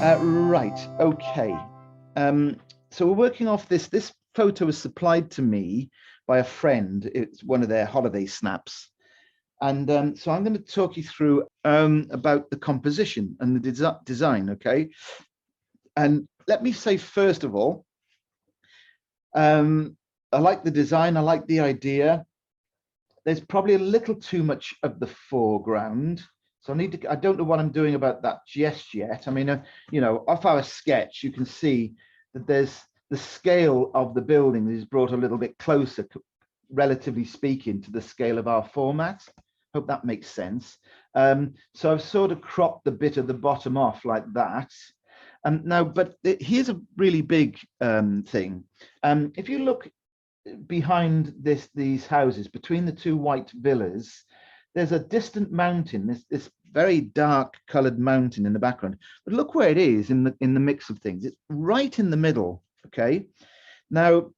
Right, okay. So we're working off this. This photo was supplied to me by a friend. It's one of their holiday snaps. And so I'm going to talk you through about the composition and the design, okay? And let me say, first of all, I like the design, I like the idea. There's probably a little too much of the foreground. So I don't know what I'm doing about that just yet. I mean, off our sketch, you can see that there's the scale of the building is brought a little bit closer, relatively speaking, to the scale of our format. Hope that makes sense. So I've sort of cropped the bit of the bottom off like that. Now, but here's a really big thing. If you look behind these houses, between the two white villas, there's a distant mountain, this very dark colored mountain in the background. But look where it is in the mix of things. It's right in the middle. Okay. Now,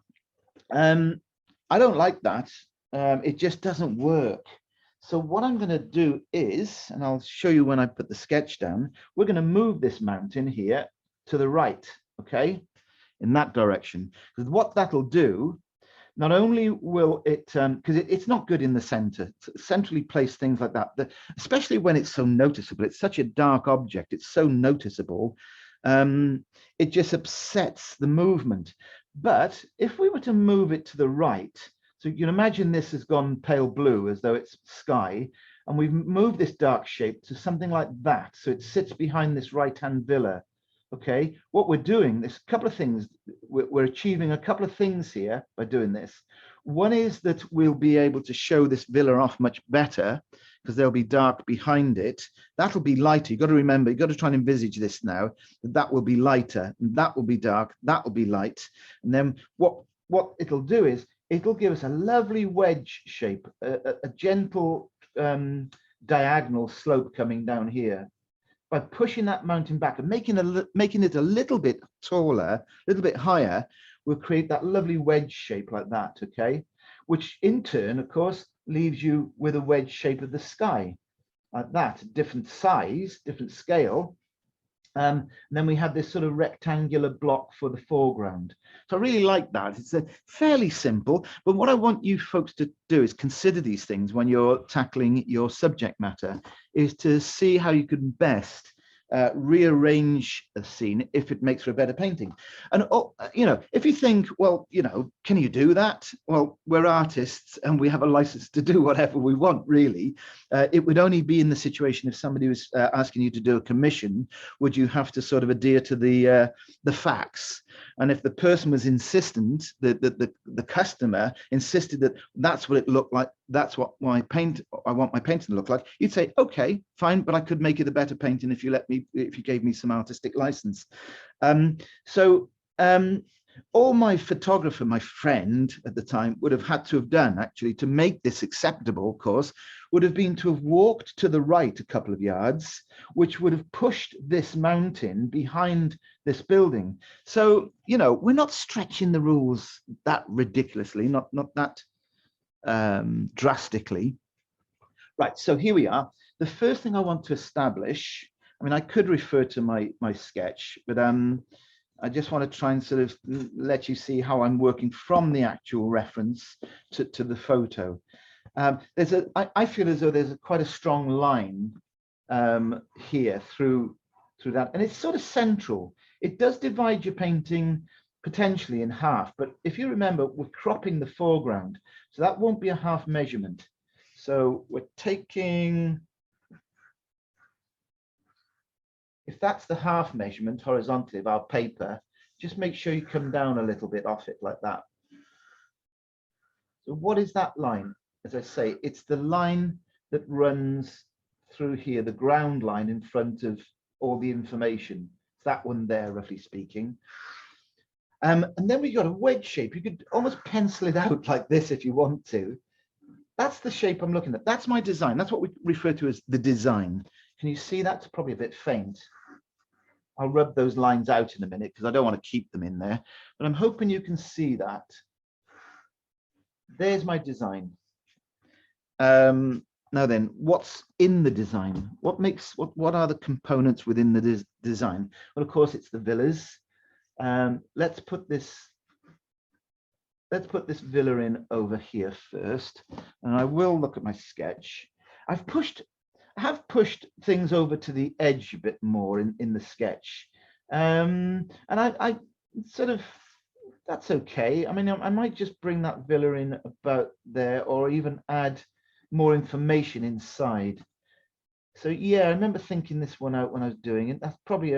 I don't like that. It just doesn't work. So what I'm going to do is, and I'll show you when I put the sketch down, we're going to move this mountain here to the right, okay, in that direction. Because what that'll do, not only will it, because it's not good in the center, centrally placed things like that, especially when it's so noticeable. It's such a dark object. It's so noticeable. It just upsets the movement. But if we were to move it to the right, so you can imagine this has gone pale blue as though it's sky, and we've moved this dark shape to something like that. So it sits behind this right-hand villa. Okay, what we're doing, there's a couple of things. We're achieving a couple of things here by doing this. One is that we'll be able to show this villa off much better because there'll be dark behind it. That'll be lighter. You've got to remember, you've got to try and envisage this now, that will be lighter, and that will be dark, that will be light. And then what it'll do is it'll give us a lovely wedge shape, a gentle diagonal slope coming down here. By pushing that mountain back and making it a little bit taller, a little bit higher, we'll create that lovely wedge shape like that, okay? Which in turn, of course, leaves you with a wedge shape of the sky, like that, different size, different scale. And then we have this sort of rectangular block for the foreground. So I really like that. It's fairly simple, but what I want you folks to do is consider these things when you're tackling your subject matter, is to see how you can best rearrange a scene if it makes for a better painting. And if you think, well, can you do that? Well, we're artists and we have a license to do whatever we want, really. It would only be in the situation if somebody was asking you to do a commission, would you have to sort of adhere to the facts. And if the person was insistent, the customer insisted that that's what it looked like, that's what I want my painting to look like, you'd say, okay, fine, but I could make it a better painting if you gave me some artistic license. All my photographer, my friend at the time, would have had to have done, actually, to make this acceptable, of course, would have been to have walked to the right a couple of yards, which would have pushed this mountain behind this building. So, we're not stretching the rules that ridiculously, not that drastically. Right, so here we are. The first thing I want to establish, I mean, I could refer to my sketch, but I just want to try and sort of let you see how I'm working from the actual reference to the photo. I feel as though there's quite a strong line here through that, and it's sort of central. It does divide your painting potentially in half, but if you remember, we're cropping the foreground, so that won't be a half measurement. So we're taking, if that's the half measurement horizontally of our paper, just make sure you come down a little bit off it like that. So what is that line? As I say, it's the line that runs through here, the ground line in front of all the information. It's that one there, roughly speaking. And then we've got a wedge shape. You could almost pencil it out like this if you want to. That's the shape I'm looking at. That's my design. That's what we refer to as the design. Can you see that's probably a bit faint? I'll rub those lines out in a minute because I don't want to keep them in there, but I'm hoping you can see that. There's my design. Now then, what's in the design? What are the components within the design? Well, of course, it's the villas. Let's put this villa in over here first, and I will look at my sketch. I have pushed things over to the edge a bit more in the sketch, and I sort of, that's okay. I mean, I might just bring that villa in about there, or even add more information inside. So yeah, I remember thinking this one out when I was doing it. That's probably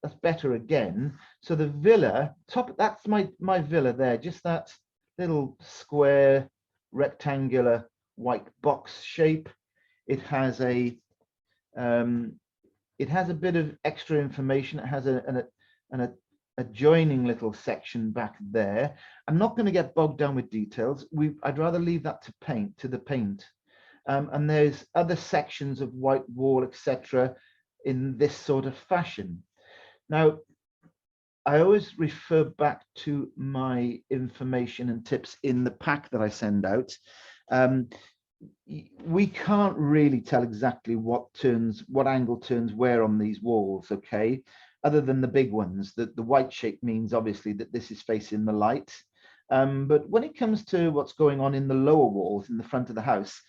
that's better again. So the villa top, that's my villa there, just that little square rectangular white box shape. It has a bit of extra information. It has an adjoining little section back there. I'm not going to get bogged down with details. I'd rather leave that to the paint. And there's other sections of white wall, etc., in this sort of fashion. Now, I always refer back to my information and tips in the pack that I send out. We can't really tell exactly what angle turns where on these walls, okay? Other than the big ones, the white shape means obviously that this is facing the light. But when it comes to what's going on in the lower walls in the front of the house,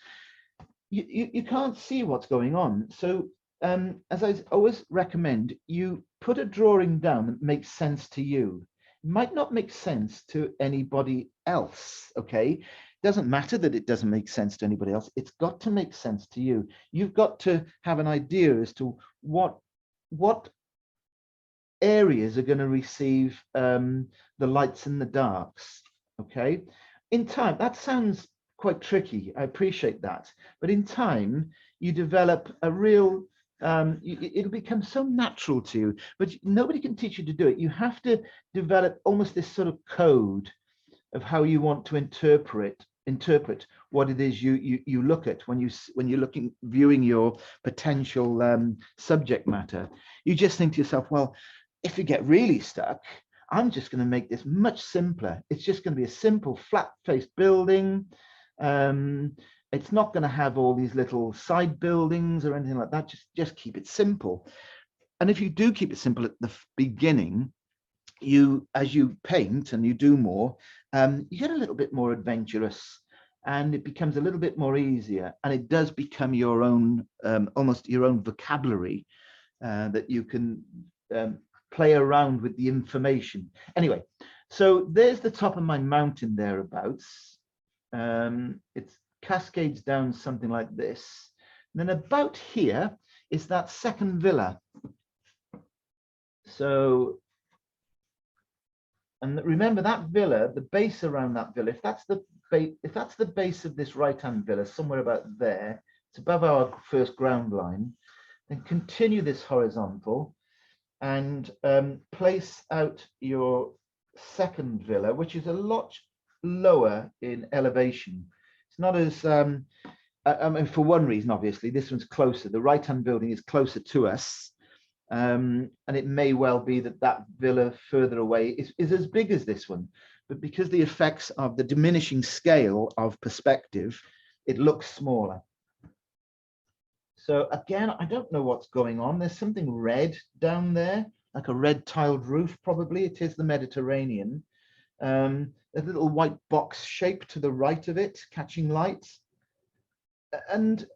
you can't see what's going on. So as I always recommend, you put a drawing down that makes sense to you. It might not make sense to anybody else, okay? Doesn't matter that it doesn't make sense to anybody else. It's got to make sense to you. You've got to have an idea as to what areas are going to receive the lights and the darks, okay? In time, that sounds quite tricky. I appreciate that. But in time, you develop a real, it'll become so natural to you, but nobody can teach you to do it. You have to develop almost this sort of code of how you want to interpret what it is you look at when you're viewing your potential subject matter. You just think to yourself, well, if you get really stuck, I'm just going to make this much simpler. It's just going to be a simple flat-faced building. It's not going to have all these little side buildings or anything like that. Just keep it simple. And if you do keep it simple at the beginning, as you paint and you do more, you get a little bit more adventurous, and it becomes a little bit more easier, and it does become your own, almost your own vocabulary that you can play around with the information. Anyway, so there's the top of my mountain thereabouts. It cascades down something like this. And then about here is that second villa. So, and remember that villa, the base around that villa, if that's the base of this right-hand villa, somewhere about there, it's above our first ground line, then continue this horizontal and place out your second villa, which is a lot lower in elevation. It's not as, I mean, for one reason, obviously, this one's closer. The right-hand building is closer to us. And it may well be that villa further away is as big as this one, but because the effects of the diminishing scale of perspective, it looks smaller. So again, I don't know what's going on. There's something red down there, like a red tiled roof, probably. It is the Mediterranean. A little white box shape to the right of it, catching light. And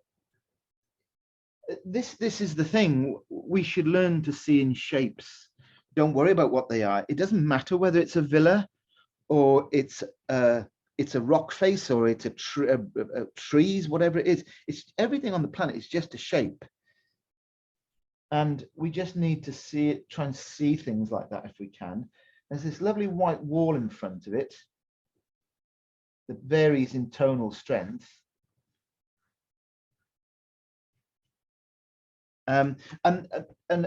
this is the thing. We should learn to see in shapes. Don't worry about what they are. It doesn't matter whether it's a villa or it's a rock face or it's a trees, whatever it is. It's everything on the planet is just a shape. And we just need to see it, try and see things like that if we can. There's this lovely white wall in front of it that varies in tonal strength. And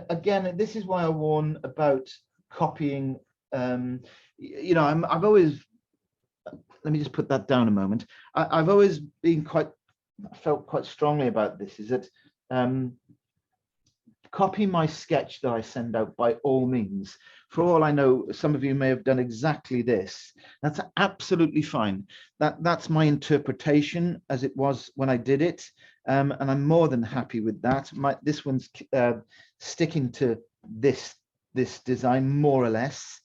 again, this is why I warn about copying. You know, I've always, let me just put that down a moment. I've always been felt quite strongly about this, is that copy my sketch that I send out by all means. For all I know, some of you may have done exactly this. That's absolutely fine. That's my interpretation as it was when I did it. And I'm more than happy with that. This one's sticking to this design more or less.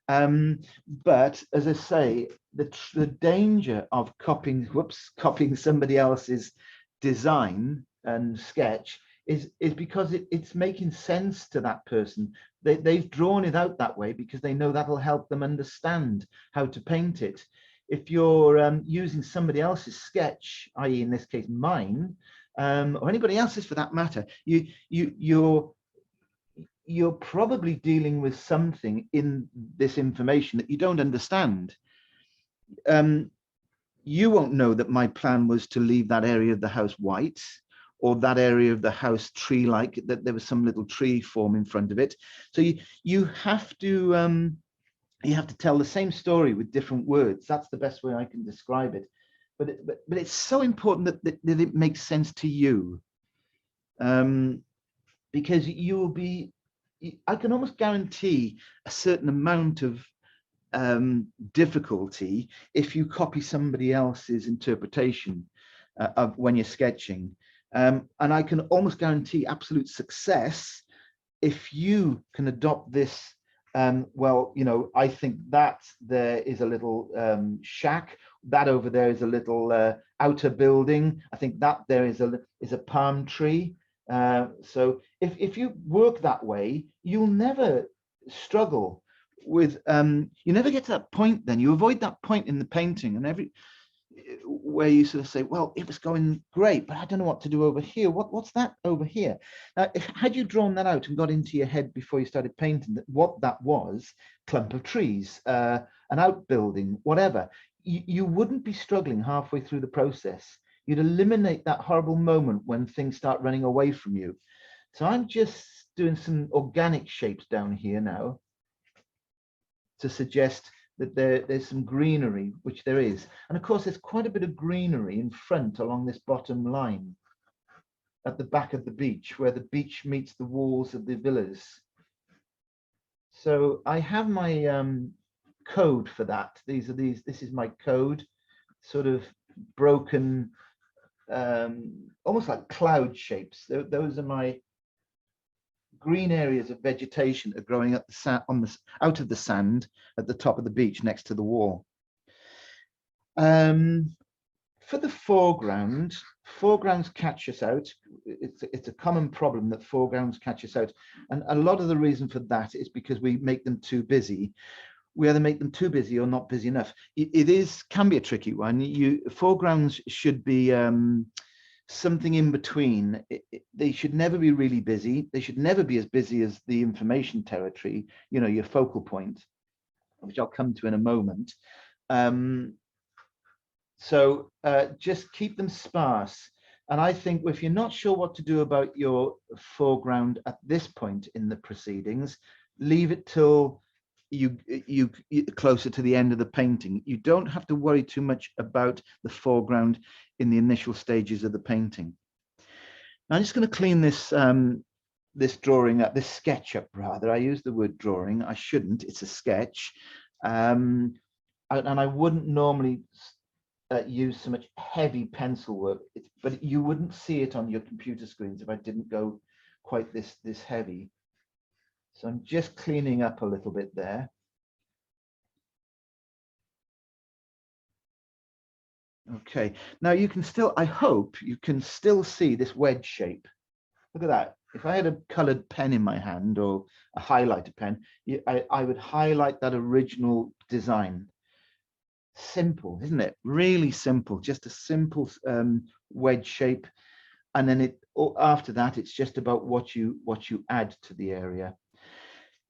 But as I say, the danger of copying somebody else's design and sketch is because it's making sense to that person. They've drawn it out that way because they know that'll help them understand how to paint it. If you're using somebody else's sketch, i.e. in this case mine, or anybody else's for that matter, you're probably dealing with something in this information that you don't understand. You won't know that my plan was to leave that area of the house white, or that area of the house tree-like, that there was some little tree form in front of it. So you have to tell the same story with different words. That's the best way I can describe it. But it's so important that it makes sense to you, because I can almost guarantee a certain amount of difficulty if you copy somebody else's interpretation of when you're sketching, and I can almost guarantee absolute success if you can adopt this. Well, you know, I think that there is a little shack, that over there is a little outer building, I think that there is a palm tree. So if you work that way, you'll never struggle with you never get to that point. Then you avoid that point in the painting, and where you sort of say, well, it was going great, but I don't know what to do over here. What's that over here? Now, had you drawn that out and got into your head before you started painting that what that was, clump of trees, an outbuilding, whatever, you wouldn't be struggling halfway through the process. You'd eliminate that horrible moment when things start running away from you. So I'm just doing some organic shapes down here now to suggest that there's some greenery, which there is. And of course, there's quite a bit of greenery in front along this bottom line at the back of the beach, where the beach meets the walls of the villas. So I have my code for that. This is my code, sort of broken, almost like cloud shapes. Those are my green areas of vegetation are growing up out of the sand at the top of the beach next to the wall. For the foregrounds catch us out. It's a common problem that foregrounds catch us out, and a lot of the reason for that is because we make them too busy. We either make them too busy or not busy enough. It can be a tricky one. Foregrounds should be something in between. They should never be really busy. They should never be as busy as the information territory, you know, your focal point, which I'll come to in a moment. So just keep them sparse. And I think if you're not sure what to do about your foreground at this point in the proceedings, leave it till you closer to the end of the painting. You don't have to worry too much about the foreground in the initial stages of the painting. Now I'm just going to clean this this drawing up, this sketch up rather. I use the word drawing. I shouldn't. It's a sketch, and I wouldn't normally use so much heavy pencil work, but you wouldn't see it on your computer screens if I didn't go quite this heavy. So I'm just cleaning up a little bit there. Okay, now you can still, I hope you can still see this wedge shape. Look at that. If I had a colored pen in my hand or a highlighter pen, I would highlight that original design. Simple, isn't it? Really simple, just a simple wedge shape. And then after that, it's just about what you add to the area.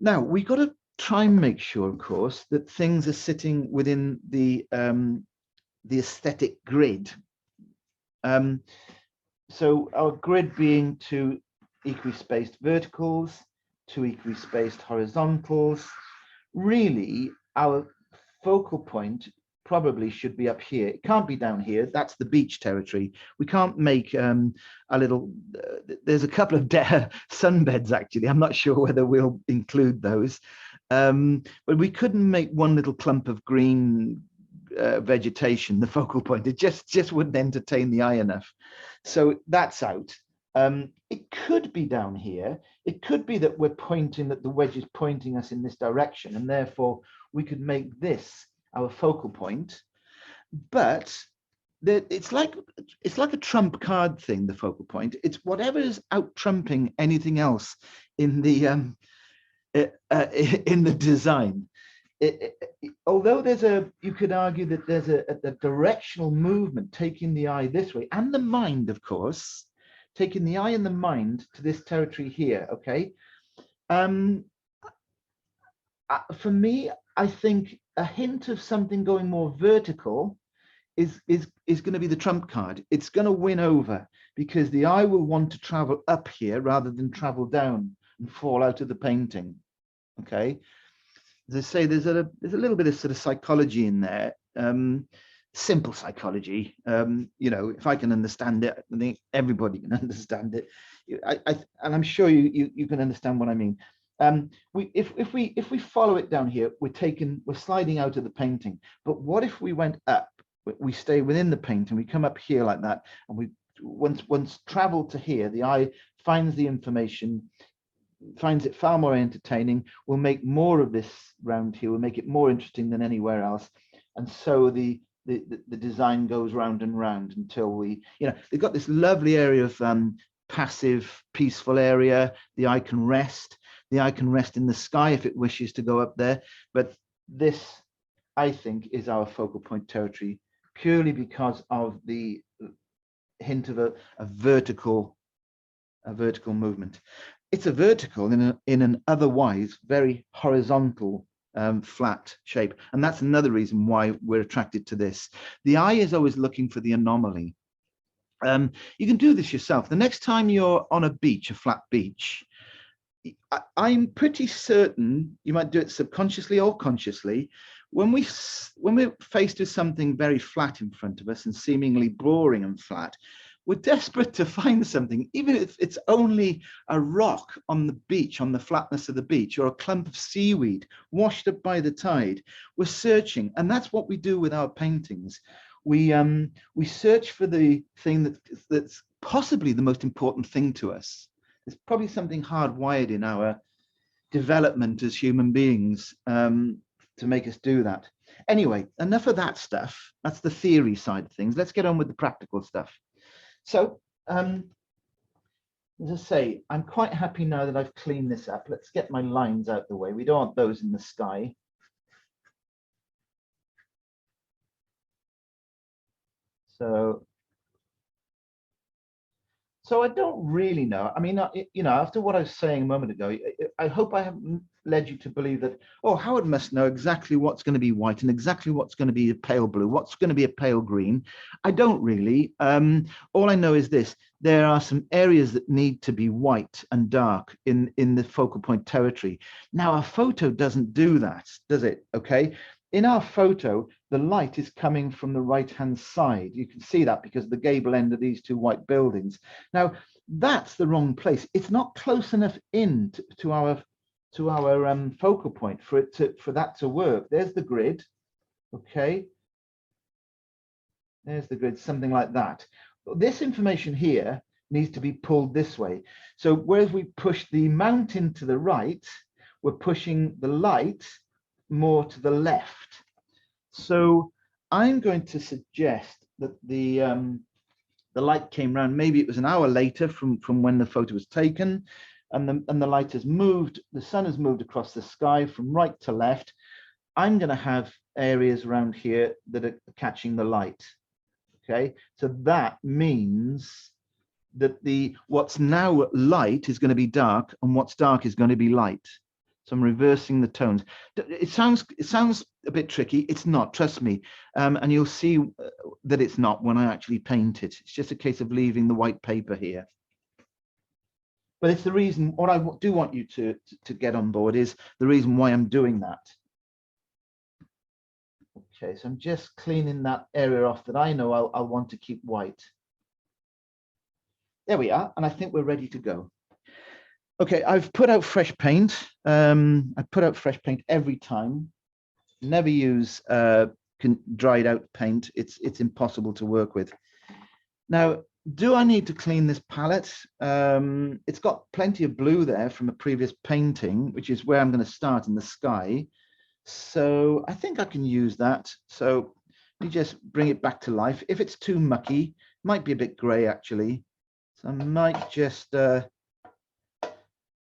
Now, we've got to try and make sure, of course, that things are sitting within the aesthetic grid. So our grid being 2 equally spaced verticals, 2 equally spaced horizontals. Really, our focal point probably should be up here. It can't be down here. That's the beach territory. We can't make a little, there's a couple of sunbeds actually. I'm not sure whether we'll include those. But we couldn't make one little clump of green vegetation, the focal point. It just wouldn't entertain the eye enough. So that's out. It could be down here. It could be that we're pointing, that the wedge is pointing us in this direction, and therefore we could make this our focal point. But it's like a trump card thing, the focal point. It's whatever is out trumping anything else in the design. Although you could argue that there's a directional movement taking the eye this way, and the mind, of course, taking the eye and the mind to this territory here. Okay, for me, I think a hint of something going more vertical is going to be the trump card. It's going to win over because the eye will want to travel up here rather than travel down and fall out of the painting. Okay, as I say, there's a little bit of sort of psychology in there, simple psychology. You know, if I can understand it, I think everybody can understand it. And I'm sure you can understand what I mean. If we follow it down here, we're sliding out of the painting. But what if we went up? We stay within the painting. We come up here like that, and we once travel to here, the eye finds the information, finds it far more entertaining. We'll make more of this round here. We'll make it more interesting than anywhere else. And so the design goes round and round until we, you know, they've got this lovely area of passive, peaceful area. The eye can rest. The eye can rest in the sky if it wishes to go up there. But this, I think, is our focal point territory, purely because of the hint of a vertical movement. It's a vertical in an otherwise very horizontal flat shape, and that's another reason why we're attracted to this. The eye is always looking for the anomaly. You can do this yourself. The next time you're on a beach, a flat beach, I'm pretty certain you might do it subconsciously or consciously. When we're faced with something very flat in front of us and seemingly boring and flat, we're desperate to find something, even if it's only a rock on the beach, on the flatness of the beach, or a clump of seaweed washed up by the tide. We're searching, and that's what we do with our paintings. We search for the thing that's possibly the most important thing to us. There's probably something hardwired in our development as human beings to make us do that. Anyway, enough of that stuff. That's the theory side of things. Let's get on with the practical stuff. So, as I say, I'm quite happy now that I've cleaned this up. Let's get my lines out the way. We don't want those in the sky. So I don't really know. I mean, you know, after what I was saying a moment ago, I hope I haven't led you to believe that, oh, Howard must know exactly what's going to be white and exactly what's going to be a pale blue, what's going to be a pale green. I don't really. All I know is this: there are some areas that need to be white and dark in the focal point territory. Now, our photo doesn't do that, does it? Okay. In our photo, the light is coming from the right-hand side. You can see that because of the gable end of these two white buildings. Now, that's the wrong place. It's not close enough in to our focal point for that to work. There's the grid. Okay. There's the grid, something like that. This information here needs to be pulled this way. So whereas we push the mountain to the right, we're pushing the light more to the left. So I'm going to suggest that the light came round, maybe it was an hour later from when the photo was taken, and the light has moved, the sun has moved across the sky from right to left. I'm going to have areas around here that are catching the light. Okay, so that means that what's now light is going to be dark, and what's dark is going to be light. So I'm reversing the tones. It sounds a bit tricky. It's not, trust me. And you'll see that it's not when I actually paint it. It's just a case of leaving the white paper here. But it's the reason, what I do want you to get on board is the reason why I'm doing that. Okay, so I'm just cleaning that area off that I know I'll want to keep white. There we are, and I think we're ready to go. Okay, I've put out fresh paint. I put out fresh paint every time. Never use dried out paint, it's impossible to work with. Now, do I need to clean this palette? It's got plenty of blue there from a previous painting, which is where I'm going to start in the sky. So I think I can use that. So let me just bring it back to life. If it's too mucky, it might be a bit gray actually. So I might just,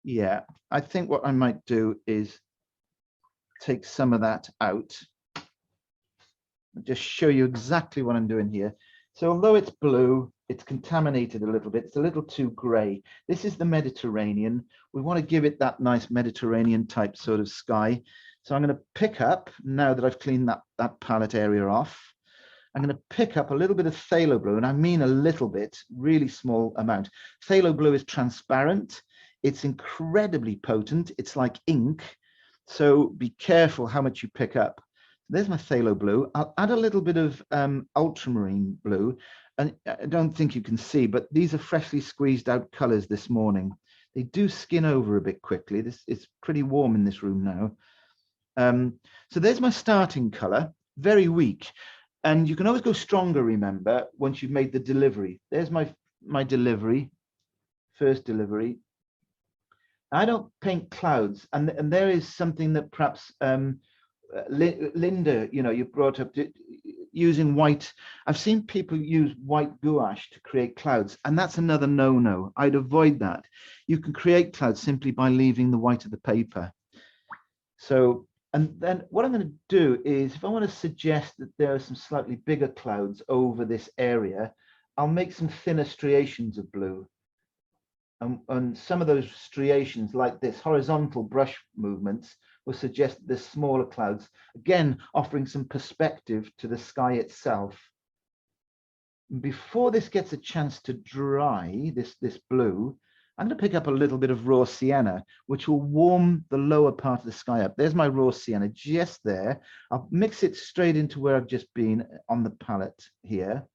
yeah, I think what I might do is take some of that out. I'll just show you exactly what I'm doing here. So although it's blue, it's contaminated a little bit. It's a little too gray. This is the Mediterranean. We want to give it that nice Mediterranean type sort of sky. So I'm going to pick up, now that I've cleaned that palette area off, I'm going to pick up a little bit of phthalo blue, and I mean a little bit, really small amount. Phthalo blue is transparent. It's incredibly potent. It's like ink. So be careful how much you pick up. There's my phthalo blue. I'll add a little bit of ultramarine blue. And I don't think you can see, but these are freshly squeezed out colors this morning. They do skin over a bit quickly. It's pretty warm in this room now. So there's my starting color, very weak. And you can always go stronger, remember, once you've made the delivery. There's my delivery, first delivery. I don't paint clouds, and there is something that perhaps Linda, you brought up using white. I've seen people use white gouache to create clouds, and that's another no-no. I'd avoid that. You can create clouds simply by leaving the white of the paper. So, and then what I'm going to do is, if I want to suggest that there are some slightly bigger clouds over this area, I'll make some thinner striations of blue. And some of those striations, like this horizontal brush movements, will suggest that there's smaller clouds, again offering some perspective to the sky itself. Before this gets a chance to dry, this blue, I'm going to pick up a little bit of raw sienna, which will warm the lower part of the sky up. There's my raw sienna just there. I'll mix it straight into where I've just been on the palette here.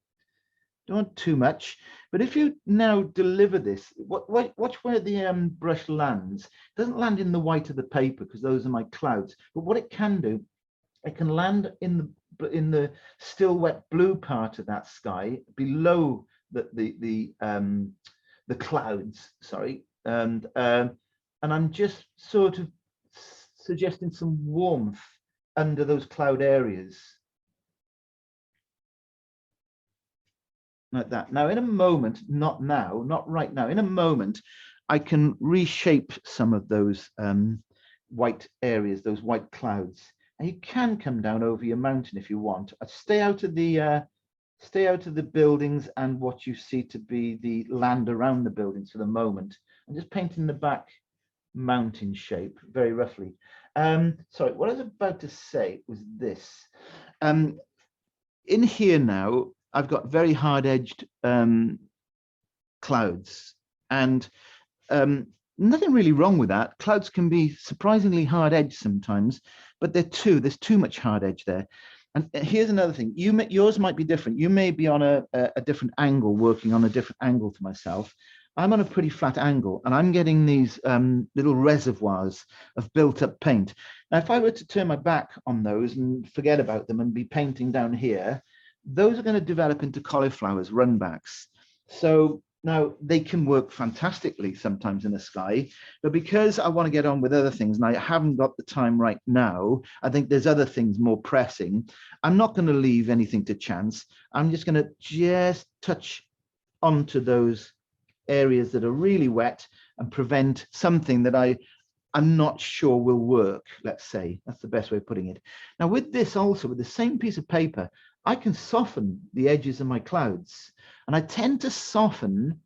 Don't want too much, but if you now deliver this, watch where the brush lands. It doesn't land in the white of the paper because those are my clouds, but what it can do, it can land in the still wet blue part of that sky below the clouds, sorry, and I'm just sort of suggesting some warmth under those cloud areas. Like that. Now, in a moment, not now, not right now, in a moment, I can reshape some of those white areas, those white clouds. And you can come down over your mountain if you want. Stay out of the buildings and what you see to be the land around the buildings for the moment. I'm just painting the back mountain shape very roughly. Sorry, what I was about to say was this. In here now, I've got very hard-edged clouds, and nothing really wrong with that. Clouds can be surprisingly hard-edged sometimes, but there's too much hard edge there. And here's another thing. Yours might be different. You may be on a different angle, working on a different angle to myself. I'm on a pretty flat angle, and I'm getting these little reservoirs of built-up paint. Now, if I were to turn my back on those and forget about them and be painting down here, those are going to develop into cauliflowers, runbacks. So now they can work fantastically sometimes in the sky, but because I want to get on with other things and I haven't got the time right now, I think there's other things more pressing. I'm not going to leave anything to chance. I'm just going to touch onto those areas that are really wet and prevent something that I'm not sure will work, let's say. That's the best way of putting it. Now with this also, with the same piece of paper, I can soften the edges of my clouds, and I tend to soften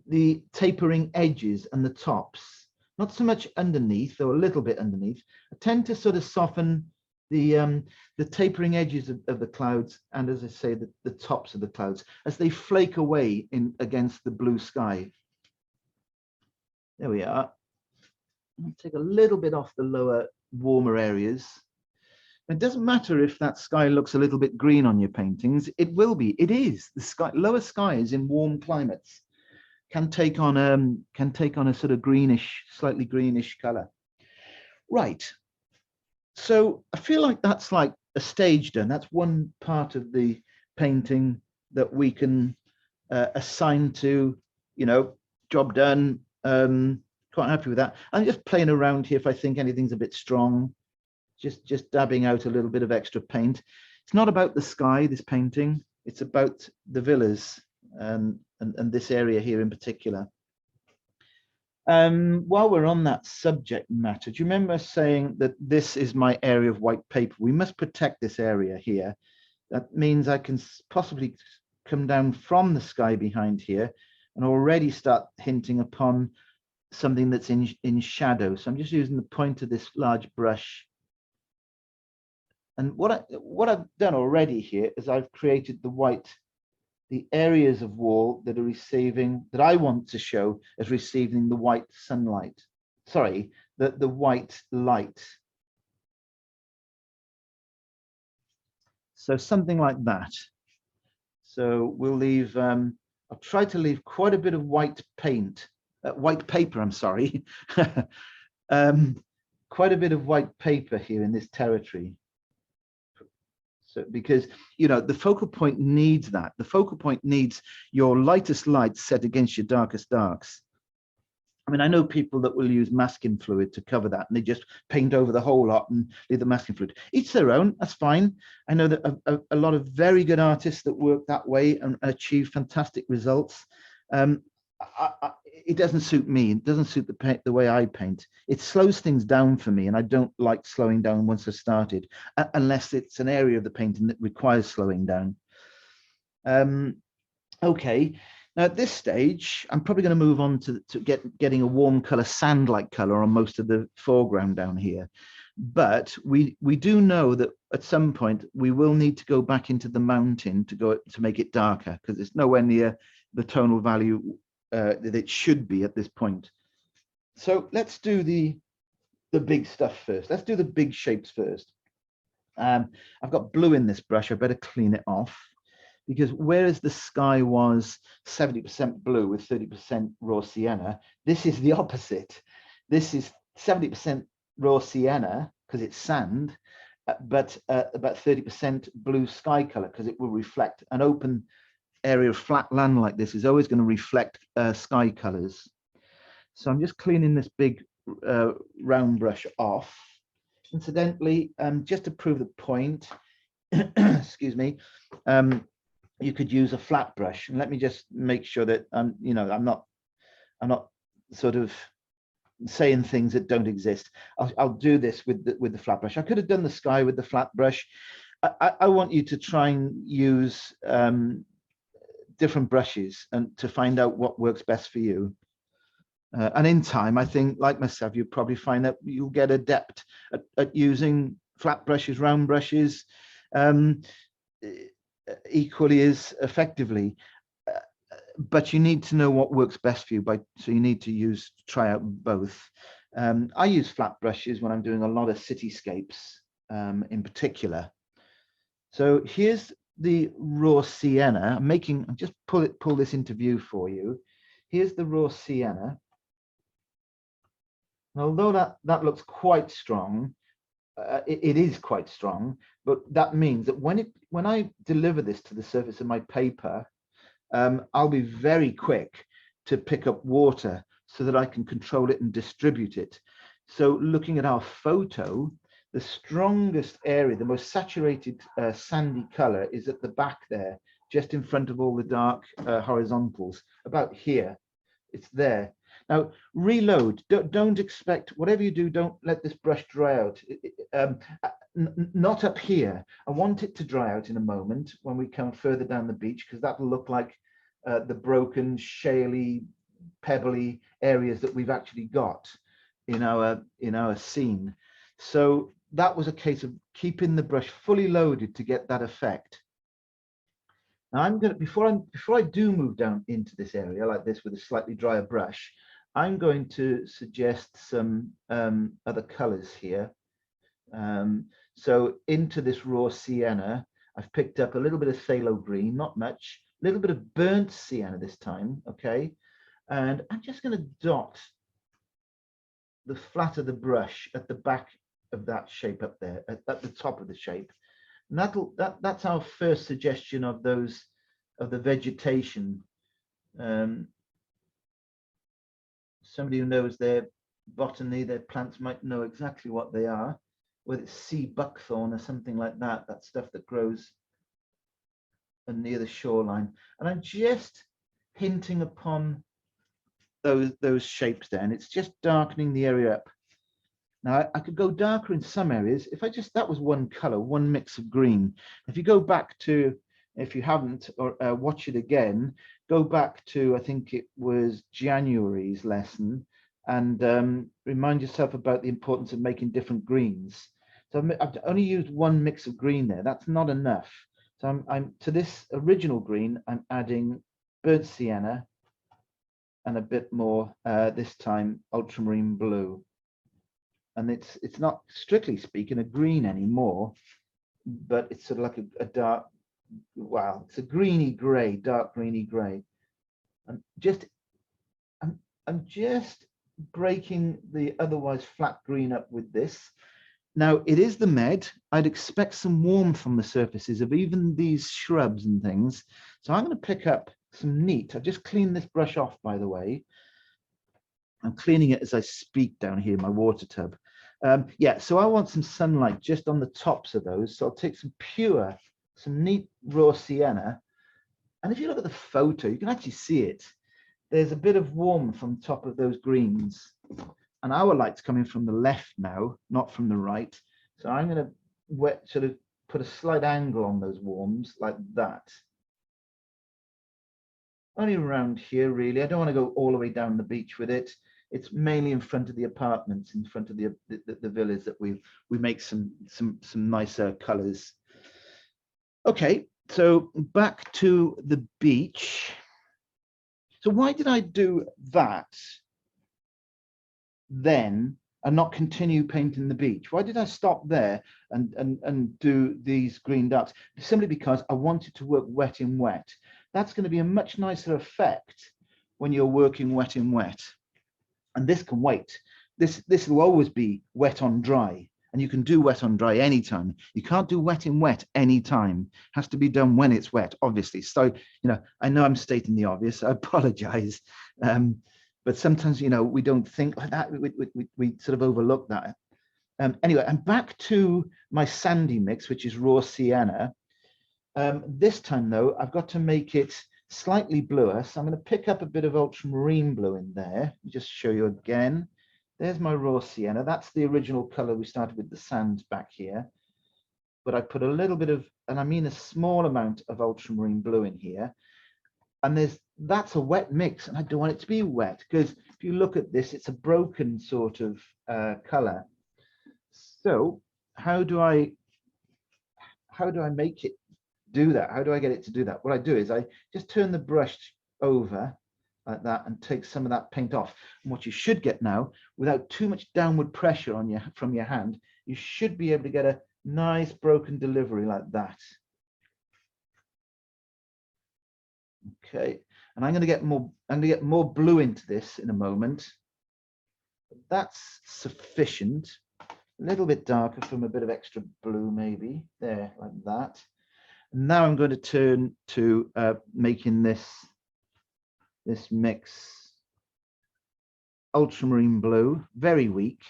the tapering edges and the tops, not so much underneath, though a little bit underneath. I tend to sort of soften the tapering edges of the clouds, and as I say, the tops of the clouds as they flake away against the blue sky. There we are. I'll take a little bit off the lower, warmer areas. It doesn't matter if that sky looks a little bit green on your paintings. It will be. It is. The sky, lower skies in warm climates can take on a sort of greenish, slightly greenish color. Right. So I feel like that's like a stage done. That's one part of the painting that we can assign to, you know, job done. Quite happy with that. I'm just playing around here if I think anything's a bit strong, just dabbing out a little bit of extra paint. It's not about the sky, this painting, it's about the villas and this area here in particular. While we're on that subject matter, do you remember saying that this is my area of white paper? We must protect this area here. That means I can possibly come down from the sky behind here and already start hinting upon something that's in shadow. So I'm just using the point of this large brush. And what I've done already here is I've created the areas of wall that are receiving, that I want to show as receiving the white sunlight. Sorry, the white light. So something like that. So we'll leave, I'll try to leave quite a bit of white paint, white paper, I'm sorry. Quite a bit of white paper here in this territory. So, because, you know, the focal point needs that. The focal point needs your lightest lights set against your darkest darks. I mean, I know people that will use masking fluid to cover that, and they just paint over the whole lot and leave the masking fluid. Each their own, that's fine. I know that a lot of very good artists that work that way and achieve fantastic results. It doesn't suit me. It doesn't suit the way I paint. It slows things down for me, and I don't like slowing down once I've started, unless it's an area of the painting that requires slowing down. Okay, now at this stage, I'm probably going to move on to getting a warm color, sand-like color on most of the foreground down here. But we do know that at some point we will need to go back into the mountain to make it darker, because it's nowhere near the tonal value that it should be at this point. So let's do the big stuff first. Let's do the big shapes first. I've got blue in this brush. I better clean it off, because whereas the sky was 70% blue with 30% raw sienna, this is the opposite. This is 70% raw sienna because it's sand, but about 30% blue sky color, because it will reflect. An open area of flat land like this is always going to reflect sky colors. So I'm just cleaning this big round brush off. Incidentally, just to prove the point, excuse me, you could use a flat brush. And let me just make sure that I'm not sort of saying things that don't exist. I'll do this with the flat brush. I could have done the sky with the flat brush. I want you to try and use different brushes and to find out what works best for you. And in time, I think, like myself, you'll probably find that you'll get adept at using flat brushes, round brushes, equally as effectively. But you need to know what works best for you. So you need to try out both. I use flat brushes when I'm doing a lot of cityscapes, in particular. So here's the raw sienna. I'm just pull this into view for you. Here's the raw sienna. And although that looks quite strong, it is quite strong, but that means that when I deliver this to the surface of my paper, I'll be very quick to pick up water so that I can control it and distribute it. So looking at our photo, the strongest area, the most saturated sandy color is at the back there, just in front of all the dark horizontals, about here. It's there. Now, reload. Don't expect, whatever you do, don't let this brush dry out. Not up here. I want it to dry out in a moment when we come further down the beach, because that'll look like the broken, shaly, pebbly areas that we've actually got in our scene. So that was a case of keeping the brush fully loaded to get that effect. Now I'm going to, before I do move down into this area like this with a slightly drier brush, I'm going to suggest some other colors here. So into this raw sienna, I've picked up a little bit of phthalo green, not much, a little bit of burnt sienna this time, okay? And I'm just going to dot the flat of the brush at the back of that shape up there, at the top of the shape. And that's our first suggestion of those, of the vegetation. Somebody who knows their botany, their plants, might know exactly what they are, whether it's sea buckthorn or something like that, that stuff that grows near the shoreline. And I'm just hinting upon those shapes there, and it's just darkening the area up. Now I could go darker in some areas if I just, that was one color, one mix of green. If you go back to, if you haven't, or watch it again, go back to, I think it was January's lesson, and remind yourself about the importance of making different greens. So I've only used one mix of green there. That's not enough. So I'm to this original green, I'm adding burnt sienna and a bit more, this time ultramarine blue. And it's not, strictly speaking, a green anymore, but it's sort of like a dark, wow, it's a greeny gray, dark greeny gray. And I'm just breaking the otherwise flat green up with this. Now it is the Med. I'd expect some warmth on the surfaces of even these shrubs and things. So I'm going to pick up some neat. I've just cleaned this brush off, by the way. I'm cleaning it as I speak down here in my water tub. Yeah, so I want some sunlight just on the tops of those. So I'll take some neat raw sienna. And if you look at the photo, you can actually see it. There's a bit of warmth on top of those greens. And our light's coming from the left now, not from the right. So I'm going to sort of put a slight angle on those warms like that. Only around here, really. I don't want to go all the way down the beach with it. It's mainly in front of the apartments, in front of the villas, that we make some nicer colors. Okay, so back to the beach. So why did I do that then and not continue painting the beach? Why did I stop there and do these green darks? Simply because I wanted to work wet in wet. That's going to be a much nicer effect when you're working wet in wet. And this can wait. This will always be wet on dry, and you can do wet on dry anytime. You can't do wet in wet anytime. It has to be done when it's wet, obviously. So, I know I'm stating the obvious. I apologize. But sometimes, we don't think like that. We sort of overlook that. Anyway, I'm back to my sandy mix, which is raw sienna. This time, though, I've got to make it slightly bluer. So I'm going to pick up a bit of ultramarine blue in there. Just show you again. There's my raw sienna. That's the original color we started with the sand back here. But I put a little bit of, and I mean a small amount of ultramarine blue in here. And that's a wet mix, and I don't want it to be wet, because if you look at this, it's a broken sort of color. So how do I make it do that? How do I get it to do that? What I do is I just turn the brush over like that and take some of that paint off. And what you should get now, without too much downward pressure on from your hand, you should be able to get a nice broken delivery like that. Okay, and I'm going to get more blue into this in a moment. That's sufficient. A little bit darker from a bit of extra blue, maybe there, like that. And now I'm going to turn to making this mix ultramarine blue, very weak.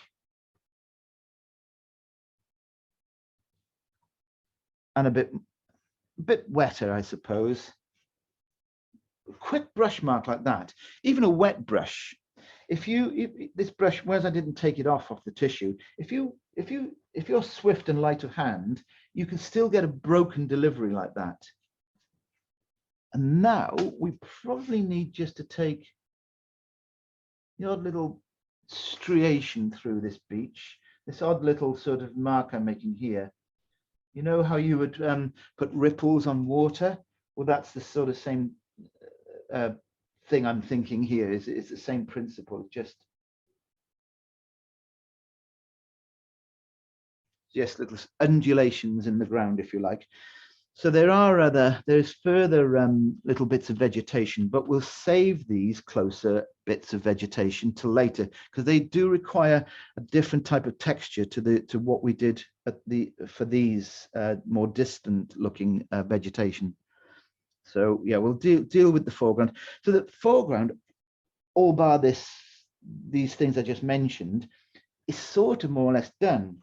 And a bit wetter, I suppose. A quick brush mark like that, even a wet brush. If this brush, whereas I didn't take it off the tissue, if you're swift and light of hand, you can still get a broken delivery like that. And now we probably need just to take the odd little striation through this beach, this odd little sort of mark I'm making here. You know how you would put ripples on water? Well, that's the sort of same thing I'm thinking here. It's the same principle, just little undulations in the ground, if you like. So there's further little bits of vegetation, but we'll save these closer bits of vegetation till later, because they do require a different type of texture to what we did for these more distant looking vegetation. So yeah, we'll deal with the foreground. So the foreground, all bar these things I just mentioned, is sort of more or less done.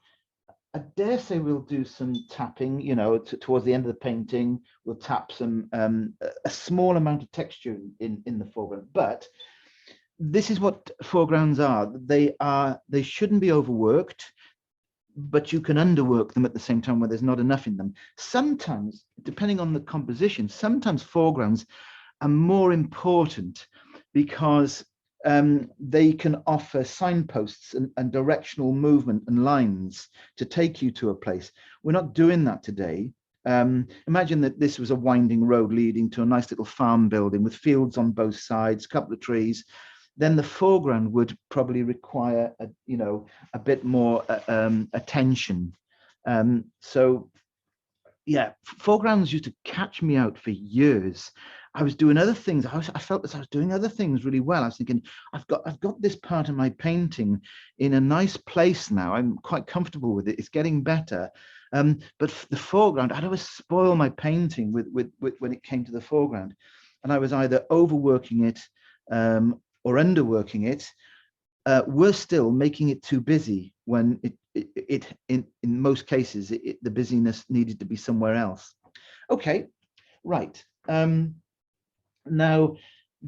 I dare say we'll do some tapping, you know, towards the end of the painting. We'll tap some a small amount of texture in the foreground. But this is what foregrounds are. They shouldn't be overworked, but you can underwork them at the same time where there's not enough in them. Sometimes, depending on the composition, sometimes foregrounds are more important because they can offer signposts and directional movement and lines to take you to a place. We're not doing that today. Imagine that this was a winding road leading to a nice little farm building with fields on both sides, a couple of trees. Then the foreground would probably require a bit more attention. So yeah, foregrounds used to catch me out for years. I was doing other things. I felt that I was doing other things really well. I was thinking, I've got this part of my painting in a nice place now. I'm quite comfortable with it. It's getting better. But the foreground, I'd always spoil my painting with when it came to the foreground, and I was either overworking it or underworking it. Worse still, making it too busy when in most cases the busyness needed to be somewhere else. Okay, right. Now,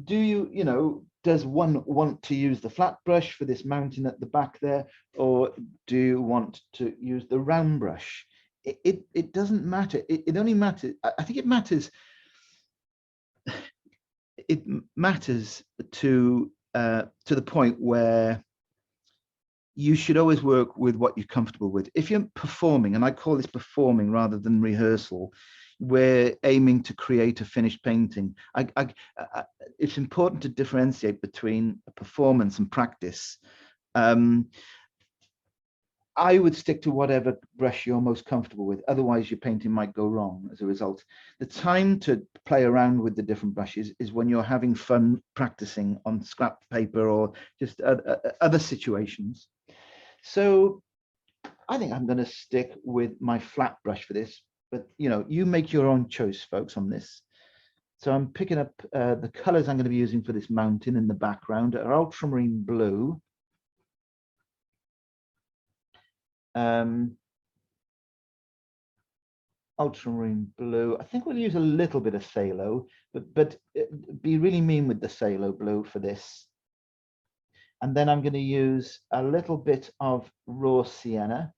does one want to use the flat brush for this mountain at the back there, or do you want to use the round brush? It doesn't matter. It only matters. I think it matters. It matters to the point where you should always work with what you're comfortable with. If you're performing, and I call this performing rather than rehearsal, we're aiming to create a finished painting. It's important to differentiate between a performance and practice. I would stick to whatever brush you're most comfortable with. Otherwise, your painting might go wrong as a result. The time to play around with the different brushes is when you're having fun practicing on scrap paper or just other situations. So I think I'm going to stick with my flat brush for this, but you make your own choice, folks, on this. So I'm picking up the colors I'm going to be using for this mountain in the background are ultramarine blue. Ultramarine blue. I think we'll use a little bit of phthalo, but be really mean with the phthalo blue for this. And then I'm going to use a little bit of raw sienna,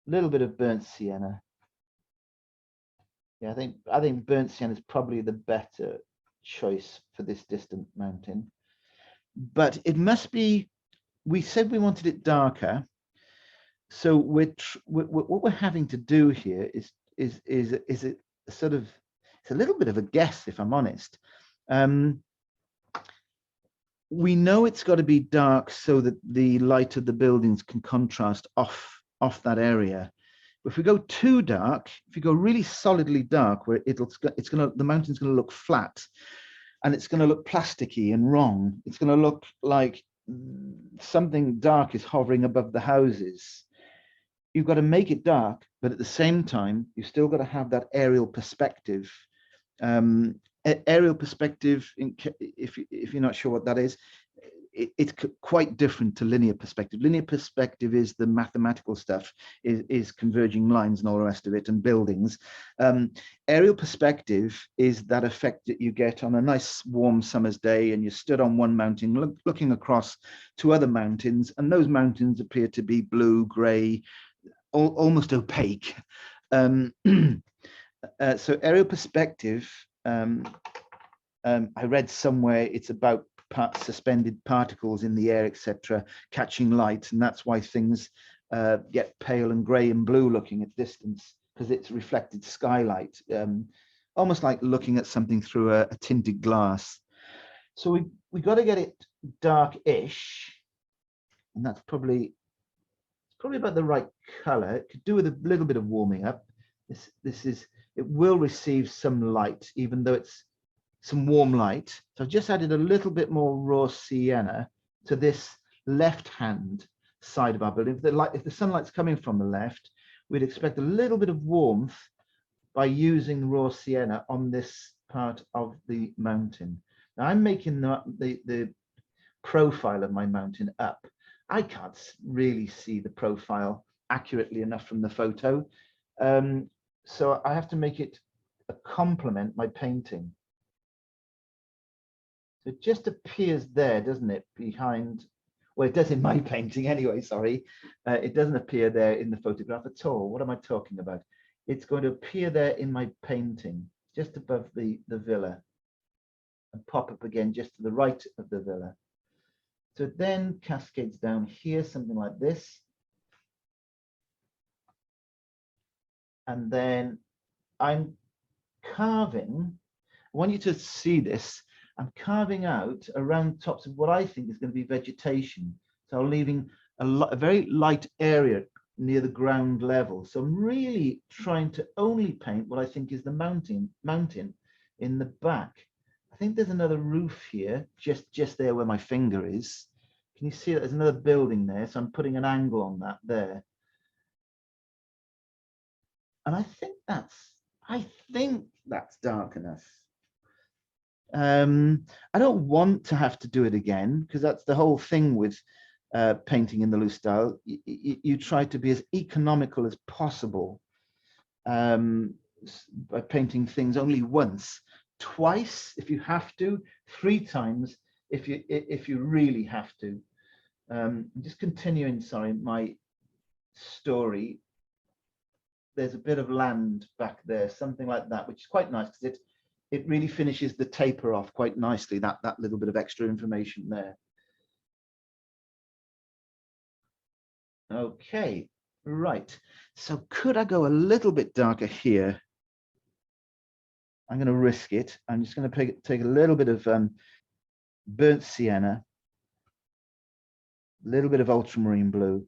a little bit of burnt sienna. Yeah, I think burnt sienna is probably the better choice for this distant mountain. But it must be. We said we wanted it darker, so what we're having to do here is a sort of, it's a little bit of a guess, if I'm honest. We know it's got to be dark so that the light of the buildings can contrast off that area. If we go too dark, if you go really solidly dark, where the mountain's going to look flat, and it's going to look plasticky and wrong. It's going to look like something dark is hovering above the houses. You've got to make it dark, but at the same time, you've still got to have that aerial perspective. Aerial perspective, if you're not sure what that is, it's quite different to linear perspective. Linear perspective is the mathematical stuff, is converging lines and all the rest of it, and buildings. Aerial perspective is that effect that you get on a nice warm summer's day, and you stood on one mountain looking across to other mountains, and those mountains appear to be blue, gray, almost opaque. So aerial perspective, I read somewhere it's about suspended particles in the air, etc., catching light, and that's why things get pale and grey and blue looking at distance, because it's reflected skylight, almost like looking at something through a tinted glass. So we got to get it dark-ish, and that's probably about the right color. It could do with a little bit of warming up. It will receive some light, even though it's some warm light. So I've just added a little bit more raw sienna to this left-hand side of our building. If the sunlight's coming from the left, we'd expect a little bit of warmth by using raw sienna on this part of the mountain. Now I'm making the profile of my mountain up. I can't really see the profile accurately enough from the photo. So I have to make it complement my painting. So it just appears there, doesn't it, behind, well, it does in my painting anyway, sorry. It doesn't appear there in the photograph at all. What am I talking about? It's going to appear there in my painting, just above the villa, and pop up again just to the right of the villa. So it then cascades down here, something like this. And then I'm carving, I want you to see this, I'm carving out around tops of what I think is going to be vegetation. So I'm leaving a very light area near the ground level. So I'm really trying to only paint what I think is the mountain in the back. I think there's another roof here, just there where my finger is. Can you see that there's another building there? So I'm putting an angle on that there. And I think that's dark enough. I don't want to have to do it again, because that's the whole thing with painting in the loose style. You try to be as economical as possible by painting things only once, twice if you have to, 3 times if you really have to. Just continuing, sorry, my story. There's a bit of land back there, something like that, which is quite nice because it really finishes the taper off quite nicely, that little bit of extra information there. Okay, right. So could I go a little bit darker here? I'm going to risk it. I'm just going to take a little bit of burnt sienna, a little bit of ultramarine blue.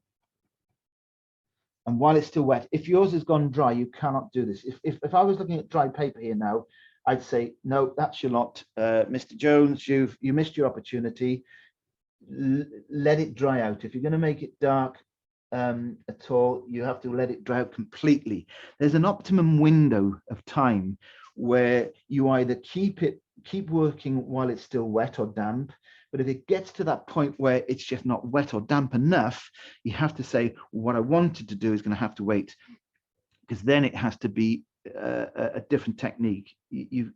And while it's still wet, if yours has gone dry, you cannot do this. If I was looking at dry paper here now, I'd say, no, that's your lot, Mr. Jones, you missed your opportunity. Let it dry out. If you're going to make it dark at all, you have to let it dry out completely. There's an optimum window of time where you either keep working while it's still wet or damp, but if it gets to that point where it's just not wet or damp enough, you have to say, what I wanted to do is going to have to wait, because then it has to be a different technique. You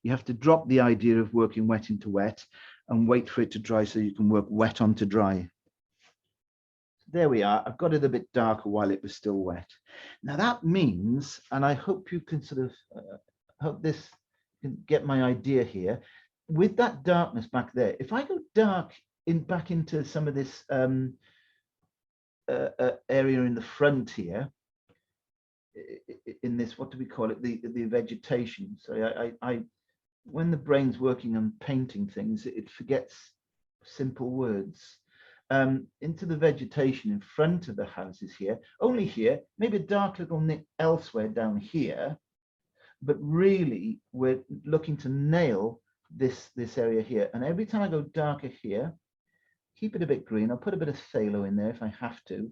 have to drop the idea of working wet into wet and wait for it to dry so you can work wet onto dry. There we are. I've got it a bit darker while it was still wet. Now that means, and I hope you can sort of, hope this can get my idea here, with that darkness back there, if I go dark back into some of this area in the front here, in this, what do we call it, the vegetation. So when the brain's working on painting things, it forgets simple words. Into the vegetation in front of the houses here, only here, maybe a dark little nick elsewhere down here, but really we're looking to nail this area here. And every time I go darker here, keep it a bit green, I'll put a bit of phthalo in there if I have to.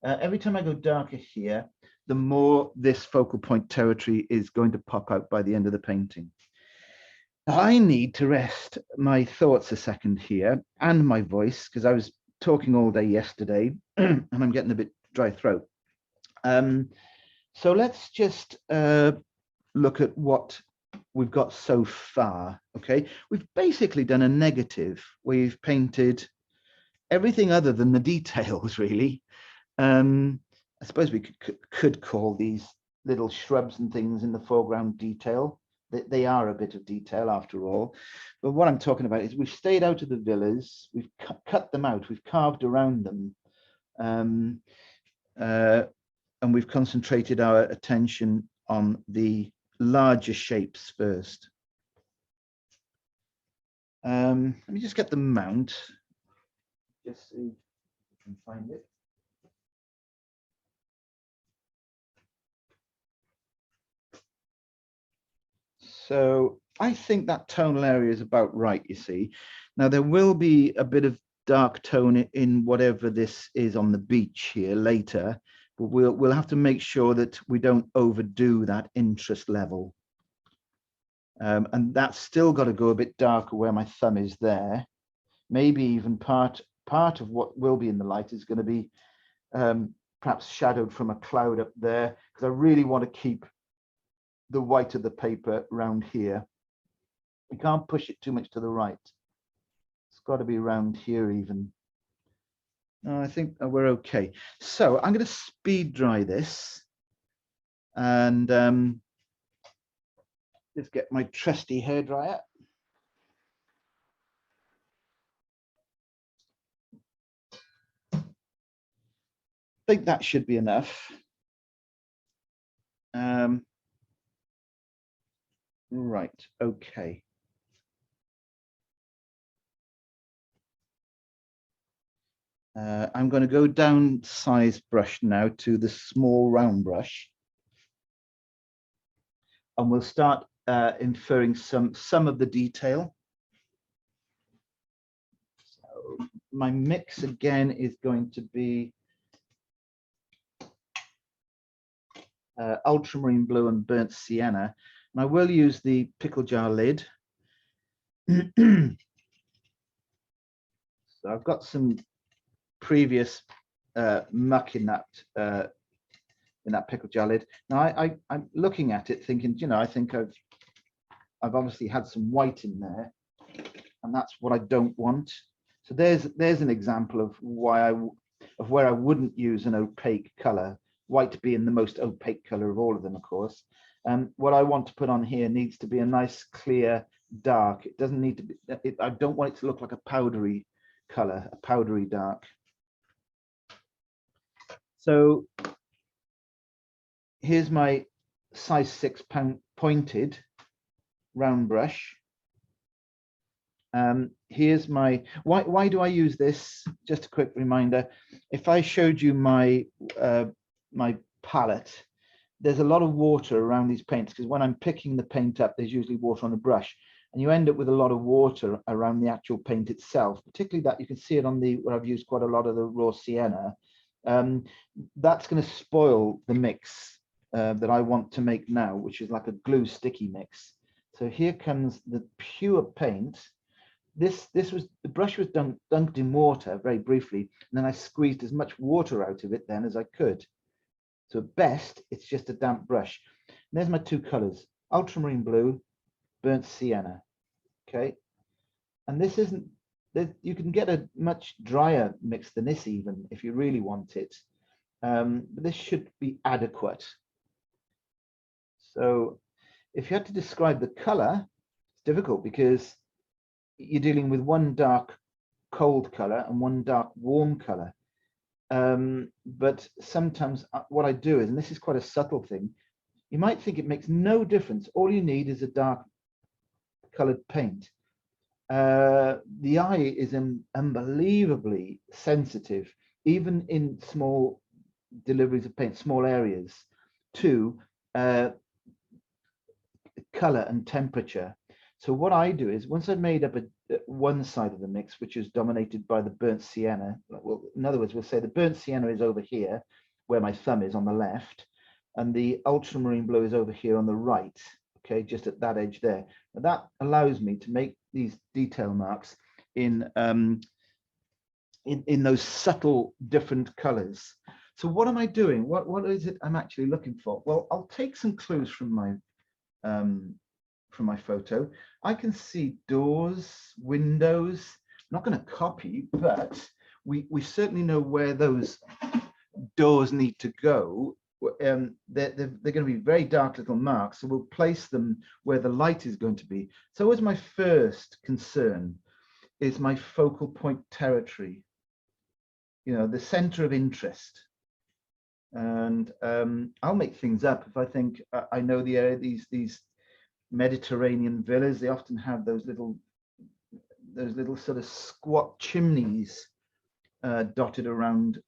Every time I go darker here, the more this focal point territory is going to pop out by the end of the painting. Now, I need to rest my thoughts a second here and my voice, because I was talking all day yesterday and I'm getting a bit dry throat. So let's just look at what we've got so far. Okay, we've basically done a negative. We've painted everything other than the details, really. I suppose we could call these little shrubs and things in the foreground detail. They are a bit of detail after all. But what I'm talking about is we've stayed out of the villas, we've cut them out, we've carved around them, and we've concentrated our attention on the larger shapes first. Let me just get the mount, just see if I can find it. So I think that tonal area is about right, you see. Now there will be a bit of dark tone in whatever this is on the beach here later, but we'll have to make sure that we don't overdo that interest level. And that's still got to go a bit darker where my thumb is there. Maybe even part of what will be in the light is going to be perhaps shadowed from a cloud up there, because I really want to keep the white of the paper around here. We can't push it too much to the right. It's got to be around here even. No, I think we're okay. So I'm going to speed dry this and just get my trusty hairdryer. I think that should be enough. Right, okay. I'm going to go down size brush now to the small round brush. And we'll start inferring some of the detail. So my mix again is going to be ultramarine blue and burnt sienna. And I will use the pickle jar lid. So I've got some previous muck in that pickle jar lid. Now I'm looking at it thinking, you know, I think I've obviously had some white in there, and that's what I don't want. So there's an example of where I wouldn't use an opaque color, white being the most opaque color of all of them, of course. What I want to put on here needs to be a nice clear dark. It doesn't need to be, I don't want it to look like a powdery color, a powdery dark. So here's my size 6 pointed round brush. Here's my, why do I use this? Just a quick reminder. If I showed you my my palette, there's a lot of water around these paints, because when I'm picking the paint up, there's usually water on the brush, and you end up with a lot of water around the actual paint itself, particularly that you can see it on the, where I've used quite a lot of the raw sienna. That's going to spoil the mix that I want to make now, which is like a glue sticky mix. So here comes the pure paint. This was, the brush was dunked in water very briefly, and then I squeezed as much water out of it then as I could. So at best, it's just a damp brush. And there's my two colors, ultramarine blue, burnt sienna. Okay, and this isn't, you can get a much drier mix than this even if you really want it. But this should be adequate. So if you had to describe the color, it's difficult because you're dealing with one dark cold color and one dark warm color. But sometimes what I do is, and this is quite a subtle thing, you might think it makes no difference. All you need is a dark colored paint. The eye is unbelievably sensitive, even in small deliveries of paint, small areas, to color and temperature. So what I do is, once I've made up one side of the mix, which is dominated by the burnt sienna, well, in other words, we'll say the burnt sienna is over here, where my thumb is on the left, and the ultramarine blue is over here on the right, okay, just at that edge there. And that allows me to make these detail marks in those subtle different colors. So what am I doing? What is it I'm actually looking for? Well, I'll take some clues from my photo. I can see doors, windows. I'm not going to copy, but we certainly know where those doors need to go. They're going to be very dark little marks, so we'll place them where the light is going to be. So as my first concern is my focal point territory, you know, the center of interest. And I'll make things up if I think I know the area. These Mediterranean villas, they often have those little sort of squat chimneys dotted around,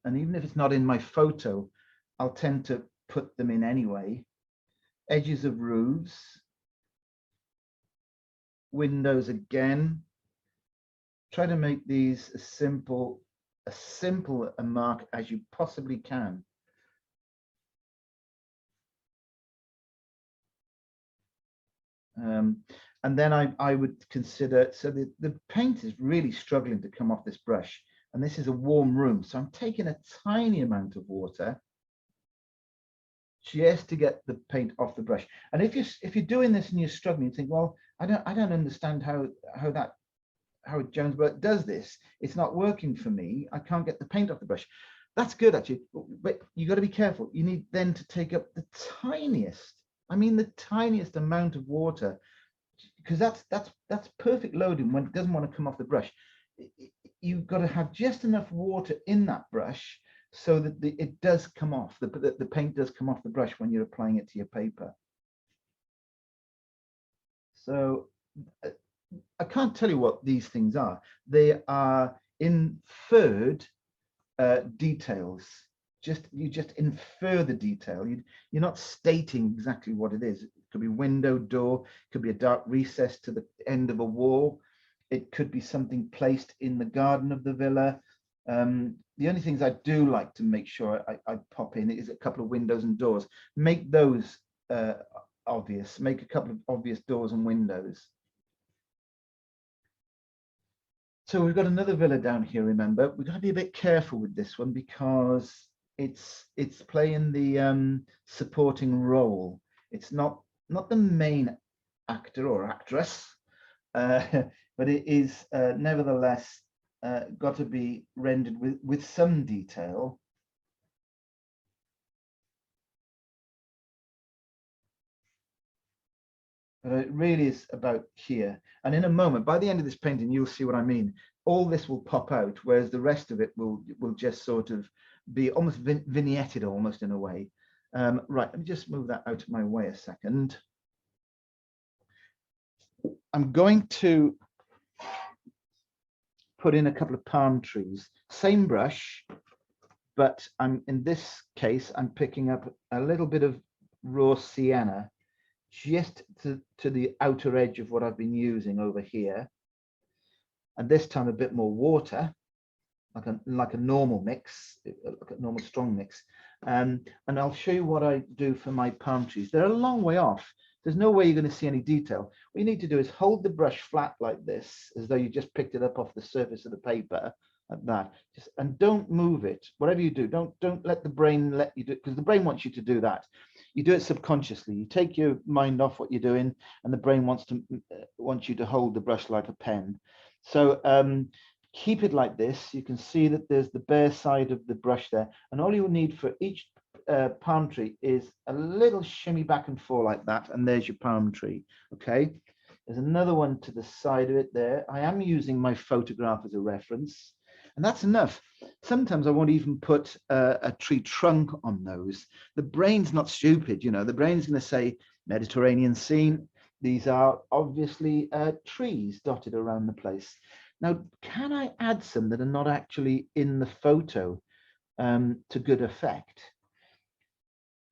and even if it's not in my photo, I'll tend to put them in anyway. Edges of roofs, windows again. Try to make these as simple a mark as you possibly can. And then I would consider, so the paint is really struggling to come off this brush, and this is a warm room, so I'm taking a tiny amount of water just to get the paint off the brush. And if you're doing this and you're struggling, you think, well, I don't understand how Jonesborough does this. It's not working for me. I can't get the paint off the brush. That's good actually, but you got to be careful. You need then to take up the tiniest, I mean the tiniest amount of water, because that's perfect loading when it doesn't want to come off the brush. You've got to have just enough water in that brush so that it does come off, the paint does come off the brush when you're applying it to your paper. So I can't tell you what these things are. They are inferred details. You just infer the detail. You're not stating exactly what it is. It could be window, door, it could be a dark recess to the end of a wall. It could be something placed in the garden of the villa. The only things I do like to make sure I pop in is a couple of windows and doors. Make those obvious. Make a couple of obvious doors and windows. So we've got another villa down here, remember. We've got to be a bit careful with this one because it's playing the supporting role. It's not the main actor or actress, but it is nevertheless got to be rendered with some detail. But it really is about here. And in a moment, by the end of this painting, you'll see what I mean. All this will pop out, whereas the rest of it will just sort of be almost vignetted, almost in a way. Right, let me just move that out of my way a second. I'm going to put in a couple of palm trees. Same brush, but in this case, I'm picking up a little bit of raw sienna just to the outer edge of what I've been using over here, and this time a bit more water, like a normal mix, like a normal strong mix. And I'll show you what I do for my palm trees. They're a long way off. There's no way you're going to see any detail. What you need to do is hold the brush flat like this, as though you just picked it up off the surface of the paper, like that. And don't move it. Whatever you do, don't let the brain let you do it, because the brain wants you to do that. You do it subconsciously. You take your mind off what you're doing, and the brain wants you to hold the brush like a pen. So keep it like this. You can see that there's the bare side of the brush there, and all you'll need for each palm tree is a little shimmy back and forth like that, and there's your palm tree. Okay, there's another one to the side of it there. I am using my photograph as a reference, and that's enough. Sometimes I won't even put a tree trunk on those. The brain's not stupid, you know. The brain's going to say Mediterranean scene. These are obviously trees dotted around the place. Now, can I add some that are not actually in the photo to good effect?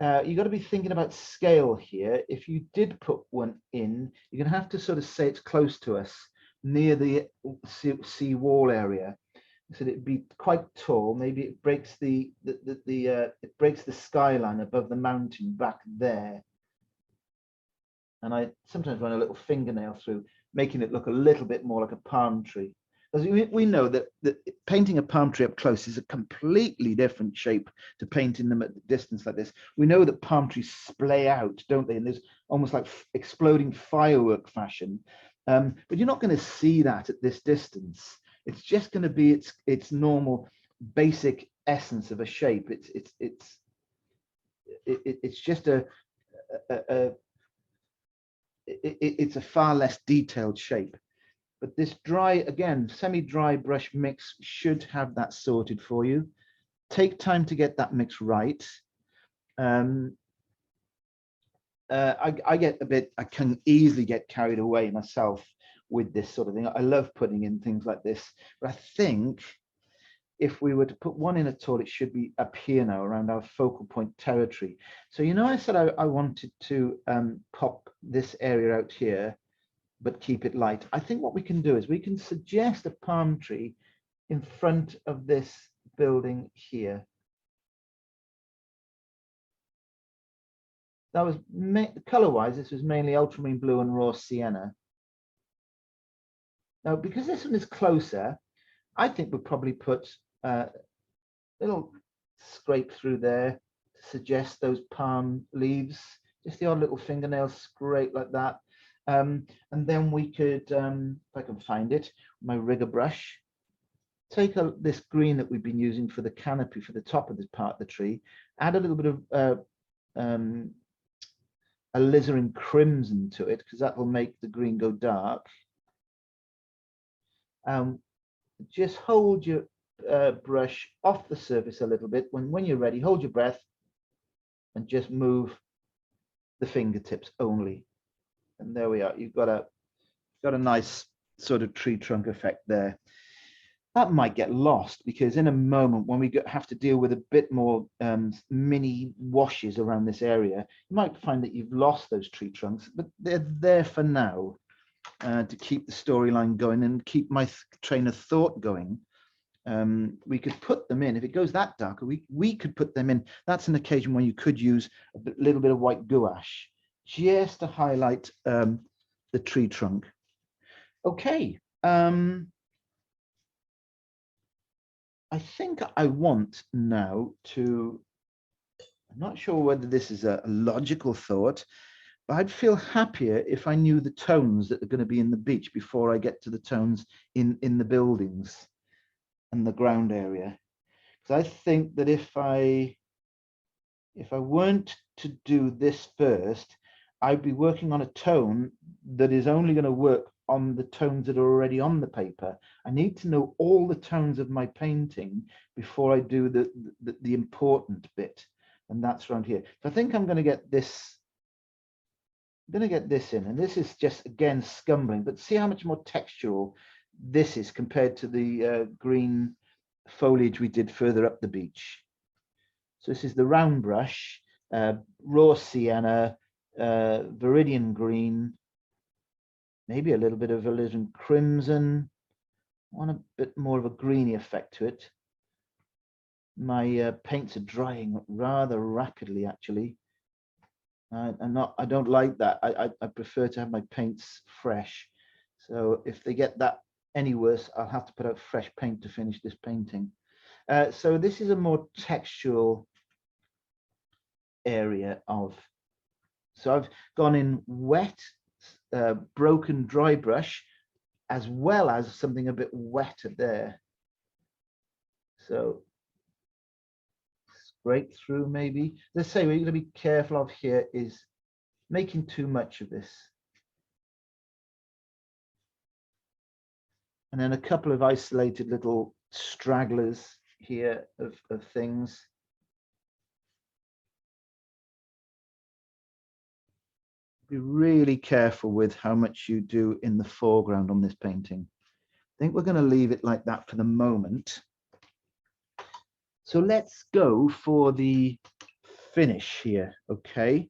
You've got to be thinking about scale here. If you did put one in, you're going to have to sort of say it's close to us, near the sea wall area. So it'd be quite tall. Maybe it breaks it breaks the skyline above the mountain back there. And I sometimes run a little fingernail through, making it look a little bit more like a palm tree. Because we know that painting a palm tree up close is a completely different shape to painting them at a distance like this. We know that palm trees splay out, don't they? And there's almost like exploding firework fashion. But you're not going to see that at this distance. It's just going to be its normal, basic essence of a shape. It's just it's a far less detailed shape. But this dry, again, semi-dry brush mix should have that sorted for you. Take time to get that mix right. I can easily get carried away myself with this sort of thing. I love putting in things like this, but I think if we were to put one in at all, it should be up here now, around our focal point territory. So, you know, I said I wanted to pop this area out here. but keep it light. I think what we can do is we can suggest a palm tree in front of this building here. That was color-wise, this was mainly ultramarine blue and raw sienna. Now, because this one is closer, I think we'll probably put a little scrape through there to suggest those palm leaves, just the odd little fingernail scrape like that. And then we could, if I can find it, my rigger brush, take this green that we've been using for the canopy for the top of this part of the tree, add a little bit of alizarin crimson to it, because that will make the green go dark. Just hold your brush off the surface a little bit. When you're ready, hold your breath and just move the fingertips only. And there we are. You've got a nice sort of tree trunk effect there. That might get lost because in a moment when we have to deal with a bit more mini washes around this area, you might find that you've lost those tree trunks, but they're there for now to keep the storyline going and keep my train of thought going. We could put them in, if it goes that dark, we could put them in. That's an occasion when you could use a little bit of white gouache just to highlight the tree trunk. Okay. I think I want now to, I'm not sure whether this is a logical thought, but I'd feel happier if I knew the tones that are going to be in the beach before I get to the tones in the buildings and the ground area. Because I think that if I weren't to do this first, I'd be working on a tone that is only going to work on the tones that are already on the paper. I need to know all the tones of my painting before I do the important bit, and that's around here. So I think I'm going to get this. I'm going to get this in, and this is just again scumbling, but see how much more textural this is compared to the green foliage we did further up the beach. So this is the round brush, raw sienna, viridian green, maybe a little bit of alizarin crimson. I want a bit more of a greeny effect to it. My paints are drying rather rapidly, actually. I don't like that. I prefer to have my paints fresh. So if they get that any worse, I'll have to put out fresh paint to finish this painting. So this is a more textural area of. So I've gone in wet, broken dry brush, as well as something a bit wetter there. So scrape through maybe. Let's say we're going to be careful of here is making too much of this. And then a couple of isolated little stragglers here of things. Be really careful with how much you do in the foreground on this painting. I think we're going to leave it like that for the moment. So let's go for the finish here, okay?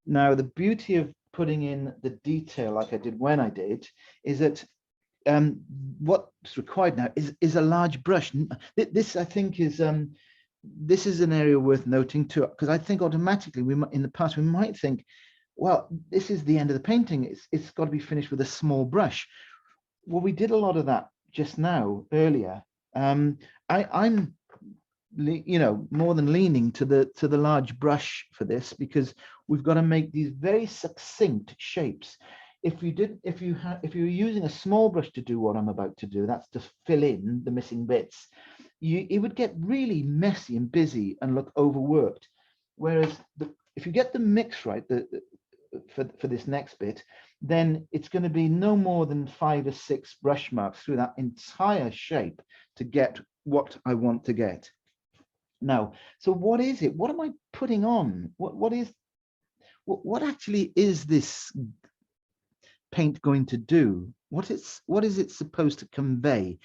Now, the beauty of putting in the detail like I did when I did is that what's required now is a large brush. This, I think, is this is an area worth noting too, because I think automatically in the past we might think, well, this is the end of the painting. It's got to be finished with a small brush. Well, we did a lot of that just now earlier. I'm more than leaning to the large brush for this, because we've got to make these very succinct shapes. If you're using a small brush to do what I'm about to do, that's to fill in the missing bits, it would get really messy and busy and look overworked. Whereas if you get the mix right, for this next bit, then it's going to be no more than 5 or 6 brush marks through that entire shape to get what I want to get. Now, so what is it? What am I putting on? What actually is this paint going to do? What is it supposed to convey?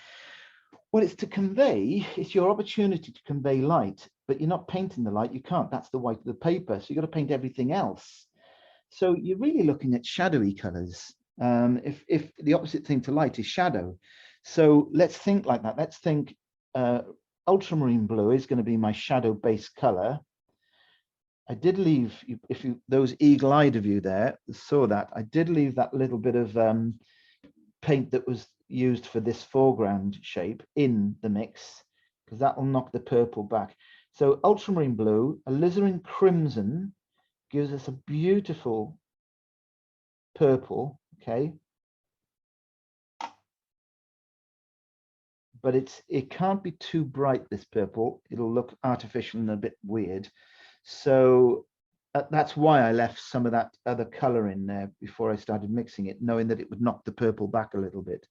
Well, it's to convey, it's your opportunity to convey light, but you're not painting the light. You can't. That's the white of the paper. So you've got to paint everything else. So you're really looking at shadowy colors. If the opposite thing to light is shadow. So let's think like that. Let's think ultramarine blue is going to be my shadow base color. I did leave, if you, those eagle-eyed of you there saw that, I did leave that little bit of paint that was used for this foreground shape in the mix, because that will knock the purple back. So ultramarine blue, alizarin crimson gives us a beautiful purple, okay? But it can't be too bright, this purple. It'll look artificial and a bit weird. So that's why I left some of that other color in there before I started mixing it, knowing that it would knock the purple back a little bit.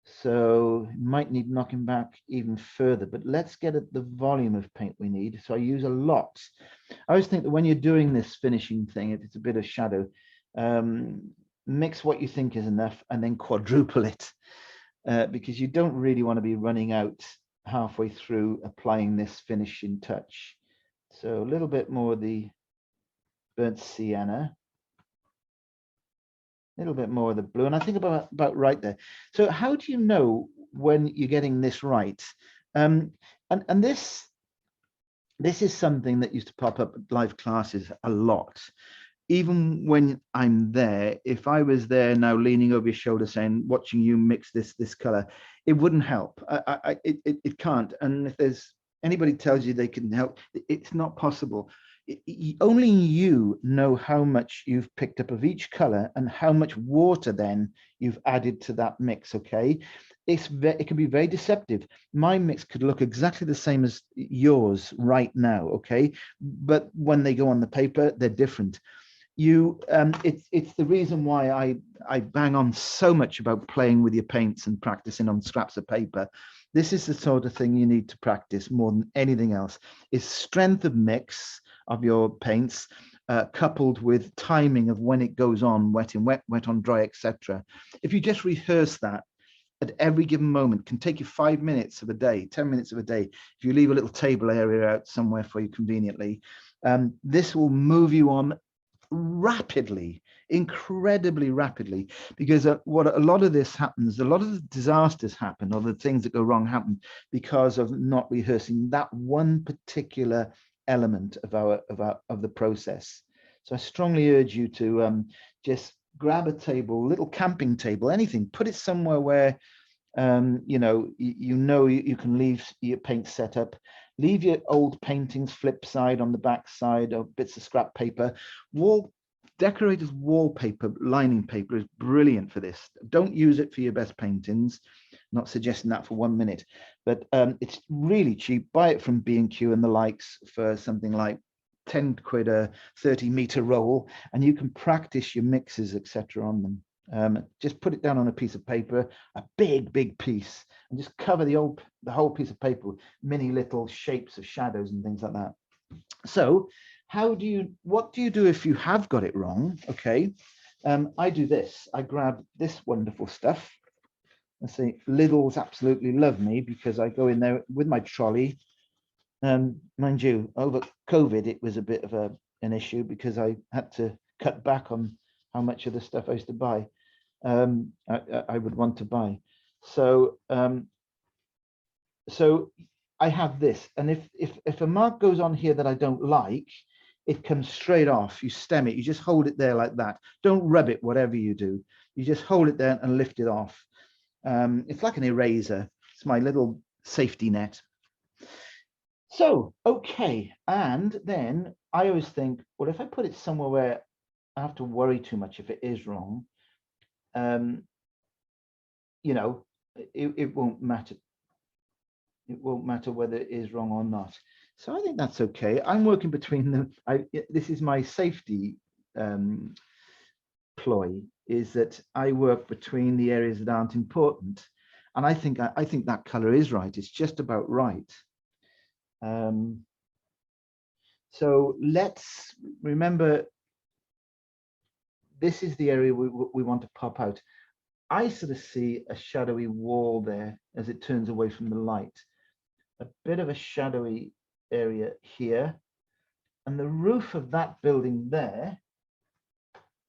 So it might need knocking back even further, but let's get at the volume of paint we need. So I use a lot. I always think that when you're doing this finishing thing, if it's a bit of shadow, mix what you think is enough and then quadruple it, because you don't really want to be running out halfway through applying this finishing touch. So a little bit more of the burnt sienna, a little bit more of the blue, and I think about right there. So how do you know when you're getting this right? And this is something that used to pop up at live classes a lot. Even when I'm there, if I was there now leaning over your shoulder saying, watching you mix this color, it wouldn't help. It can't. And if there's anybody tells you they can help, it's not possible. Only you know how much you've picked up of each color and how much water then you've added to that mix, okay? It can be very deceptive. My mix could look exactly the same as yours right now, okay? But when they go on the paper, they're different. It's the reason why I bang on so much about playing with your paints and practicing on scraps of paper. This is the sort of thing you need to practice more than anything else, is strength of mix of your paints, coupled with timing of when it goes on, wet in wet, wet on dry, etc. If you just rehearse that at every given moment, can take you 5 minutes of a day, 10 minutes of a day. If you leave a little table area out somewhere for you conveniently, this will move you on rapidly, incredibly rapidly, because what a lot of this happens, a lot of the disasters happen, or the things that go wrong happen because of not rehearsing that one particular element of the process. So I strongly urge you to just grab a table, little camping table, anything, put it somewhere where you know you can leave your paint set up. Leave your old paintings flip side on the back side, or bits of scrap paper. Decorators wallpaper, lining paper is brilliant for this. Don't use it for your best paintings. Not suggesting that for 1 minute, but it's really cheap. Buy it from B&Q and the likes for something like 10 quid a 30-meter roll, and you can practice your mixes, etc. on them. Just put it down on a piece of paper, a big piece, and just cover the whole piece of paper with many little shapes of shadows and things like that. So what do you do if you have got it wrong? Okay, I do this. I grab this wonderful stuff. Let's see, Lidl's absolutely love me because I go in there with my trolley. Mind you, over COVID, it was a bit of an issue because I had to cut back on how much of the stuff I used to buy. I would want to buy. So so I have this, and if a mark goes on here that I don't like, it comes straight off. You stem it, you just hold it there like that. Don't rub it, whatever you do. You just hold it there and lift it off. It's like an eraser. It's my little safety net. So, okay, and then I always think, well, if I put it somewhere where I have to worry too much if it is wrong, you know, it won't matter. It won't matter whether it is wrong or not. So I think that's okay. I'm working between them. This is my safety ploy, is that I work between the areas that aren't important. And I think that color is right. It's just about right. So let's remember, this is the area we want to pop out. I sort of see a shadowy wall there as it turns away from the light. A bit of a shadowy area here. And the roof of that building there,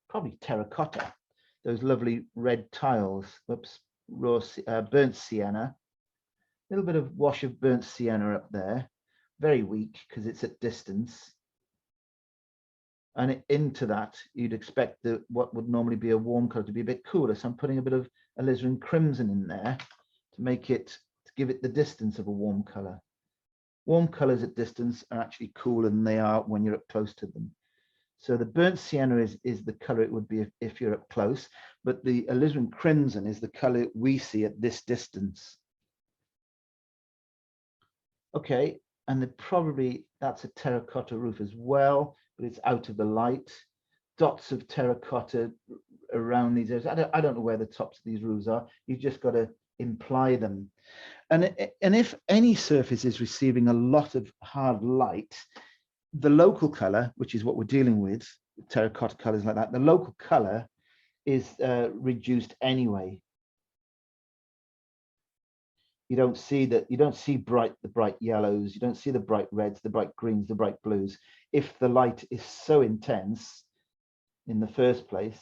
probably terracotta. those lovely red tiles. Oops, burnt sienna. A little bit of wash of burnt sienna up there. Very weak because it's at distance. And into that, you'd expect what would normally be a warm color to be a bit cooler. So I'm putting a bit of alizarin crimson in there to make it, to give it the distance of a warm color. Warm colors at distance are actually cooler than they are when you're up close to them. So the burnt sienna is the color it would be if you're up close, but the alizarin crimson is the color we see at this distance. Okay, and that's a terracotta roof as well, but it's out of the light. Dots of terracotta around these areas. I don't know where the tops of these roofs are. You've just got to imply them. And if any surface is receiving a lot of hard light, the local color, which is what we're dealing with, terracotta colors like that, the local color is reduced anyway. You don't see that. You don't see the bright yellows. You don't see the bright reds, the bright greens, the bright blues. If the light is so intense in the first place.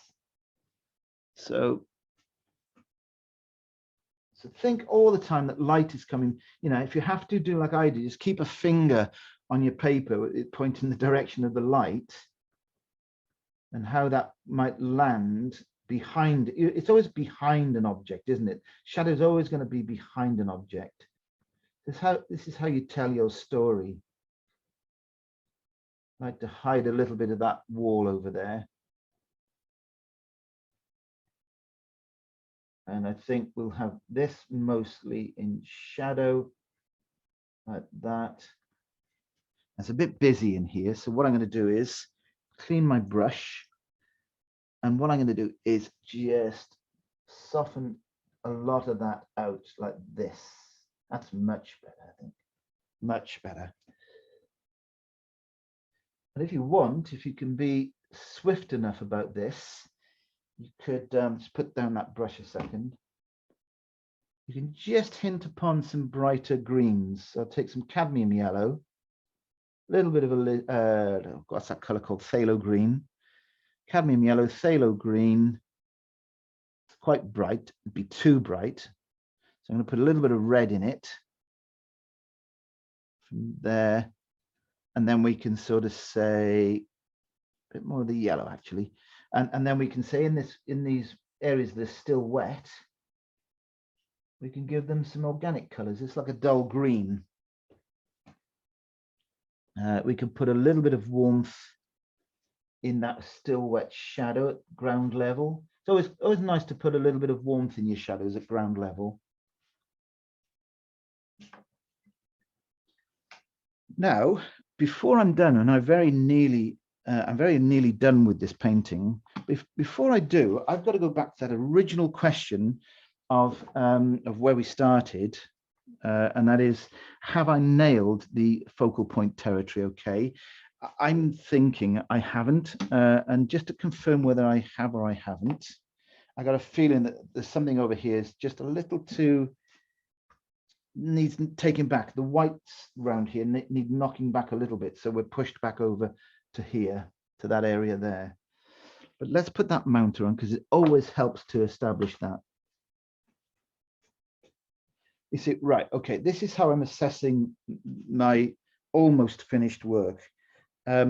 So think all the time that light is coming. You know, if you have to do like I do, just keep a finger on your paper, pointing the direction of the light and how that might land behind. It's always behind an object, isn't it? Shadow is always going to be behind an object. This is how you tell your story. I like to hide a little bit of that wall over there. And I think we'll have this mostly in shadow, like that. It's a bit busy in here. So what I'm going to do is clean my brush. And what I'm going to do is just soften a lot of that out like this. That's much better, I think. Much better. And if you want, if you can be swift enough about this, you could just put down that brush a second. You can just hint upon some brighter greens. So I'll take some cadmium yellow, a little bit of what's that color called? Phthalo green. Cadmium yellow, phthalo green. It's quite bright. It'd be too bright. So I'm going to put a little bit of red in it. From there. And then we can sort of say a bit more of the yellow, actually. And then we can say in these areas that are still wet, we can give them some organic colors. It's like a dull green. We can put a little bit of warmth in that still wet shadow at ground level. It's always nice to put a little bit of warmth in your shadows at ground level. Now, before I'm done, and I'm very nearly done with this painting. Before I do, I've got to go back to that original question of where we started, and that is, have I nailed the focal point territory? Okay, I'm thinking I haven't, and just to confirm whether I have or I haven't, I got a feeling that there's something over here is just a little too, needs taking back. The whites around here need knocking back a little bit, so we're pushed back over to here, to that area there. But let's put that mounter on because it always helps to establish that. You see, right, okay, this is how I'm assessing my almost finished work. I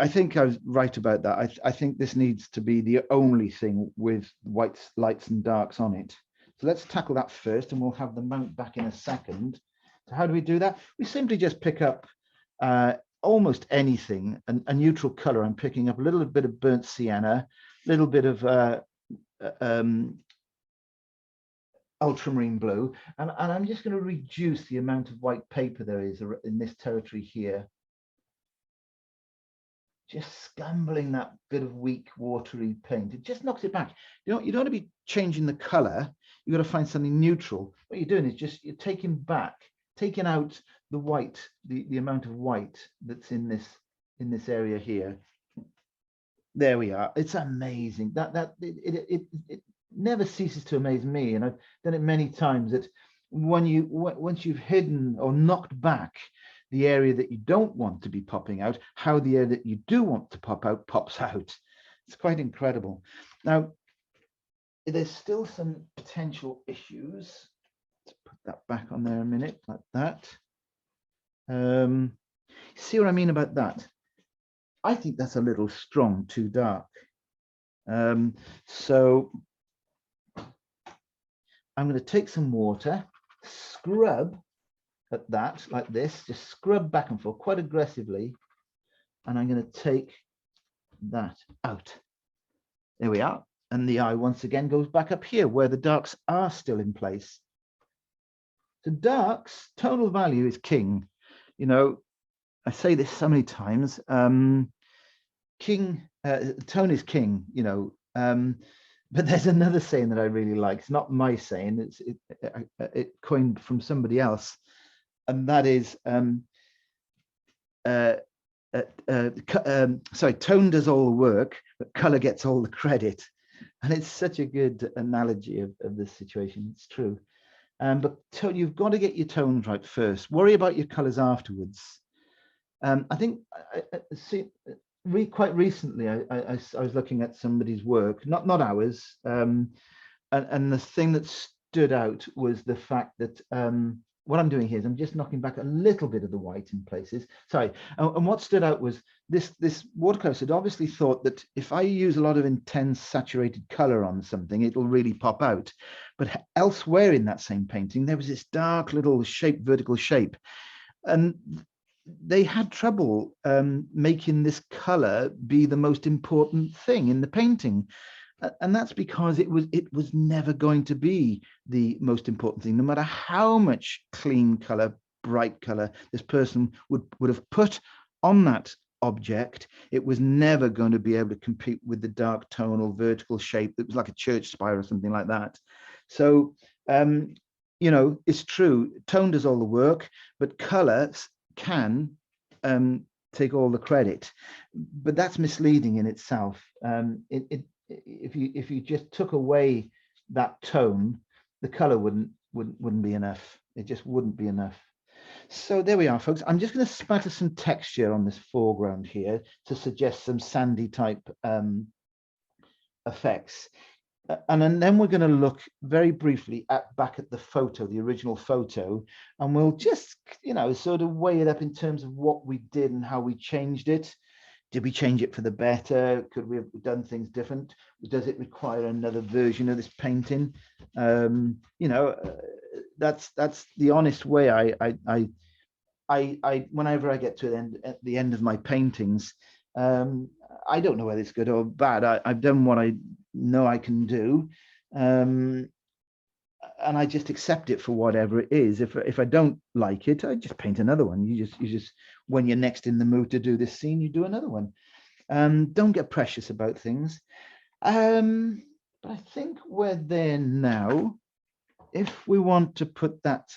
think I was right about that. I think this needs to be the only thing with whites, lights and darks on it. So let's tackle that first and we'll have the mount back in a second. So how do we do that? We simply just pick up almost anything, a neutral color. I'm picking up a little bit of burnt sienna, a little bit of ultramarine blue, and I'm just going to reduce the amount of white paper there is in this territory here. Just scumbling that bit of weak watery paint. It just knocks it back. You don't want to be changing the color. You've got to find something neutral. What you're doing is just you're taking out the white, the amount of white that's in this area here. There we are. It's amazing. It never ceases to amaze me, and I've done it many times, that once you've hidden or knocked back the area that you don't want to be popping out, how the area that you do want to pop out pops out. It's quite incredible. Now, there's still some potential issues. Let's put that back on there a minute, like that. See what I mean about that? I think that's a little strong, too dark. So I'm going to take some water, scrub at that like this, just scrub back and forth quite aggressively, and I'm going to take that out. There we are. And the eye once again goes back up here where the darks are still in place. So darks, tonal value is king. You know, I say this so many times. Tone is king, you know. But there's another saying that I really like. It's not my saying. It coined from somebody else, and that is sorry, tone does all the work, but color gets all the credit. And it's such a good analogy of this situation. It's true. But you've got to get your tones right first. Worry about your colors afterwards. I think quite recently, I was looking at somebody's work, not ours, and the thing that stood out was the fact that what I'm doing here is I'm just knocking back a little bit of the white in places. Sorry, and what stood out was this watercolor had obviously thought that if I use a lot of intense saturated color on something, it'll really pop out. But elsewhere in that same painting, there was this dark little shape, vertical shape, and they had trouble making this color be the most important thing in the painting. And that's because it was never going to be the most important thing, no matter how much clean color, bright color this person would have put on that object. It was never going to be able to compete with the dark tonal vertical shape that was like a church spire or something like that. So, you know, it's true, tone does all the work, but color can take all the credit, but that's misleading in itself. If you just took away that tone, the color wouldn't be enough. It just wouldn't be enough. So there we are, folks. I'm just going to spatter some texture on this foreground here to suggest some sandy type effects. And then we're going to look very briefly back at the photo, the original photo, and we'll just, you know, sort of weigh it up in terms of what we did and how we changed it. Did we change it for the better? Could we have done things different? Does it require another version of this painting? You know, that's the honest way I whenever I get to at the end of my paintings, I don't know whether it's good or bad. I've done what I know I can do, and I just accept it for whatever it is. If I don't like it, I just paint another one. You just when you're next in the mood to do this scene, you do another one. Don't get precious about things. But I think we're there now. If we want to put that,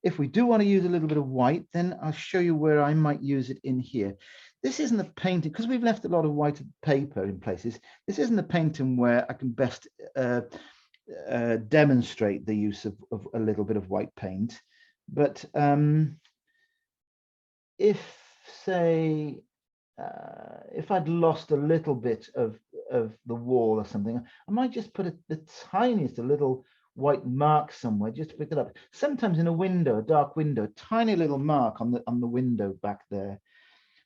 if we do want to use a little bit of white, then I'll show you where I might use it in here. This isn't a painting, because we've left a lot of white paper in places. This isn't a painting where I can best demonstrate the use of a little bit of white paint. But if, say, if I'd lost a little bit of the wall or something, I might just put the tiniest little white mark somewhere just to pick it up. Sometimes in a window, a dark window, a tiny little mark on the window back there.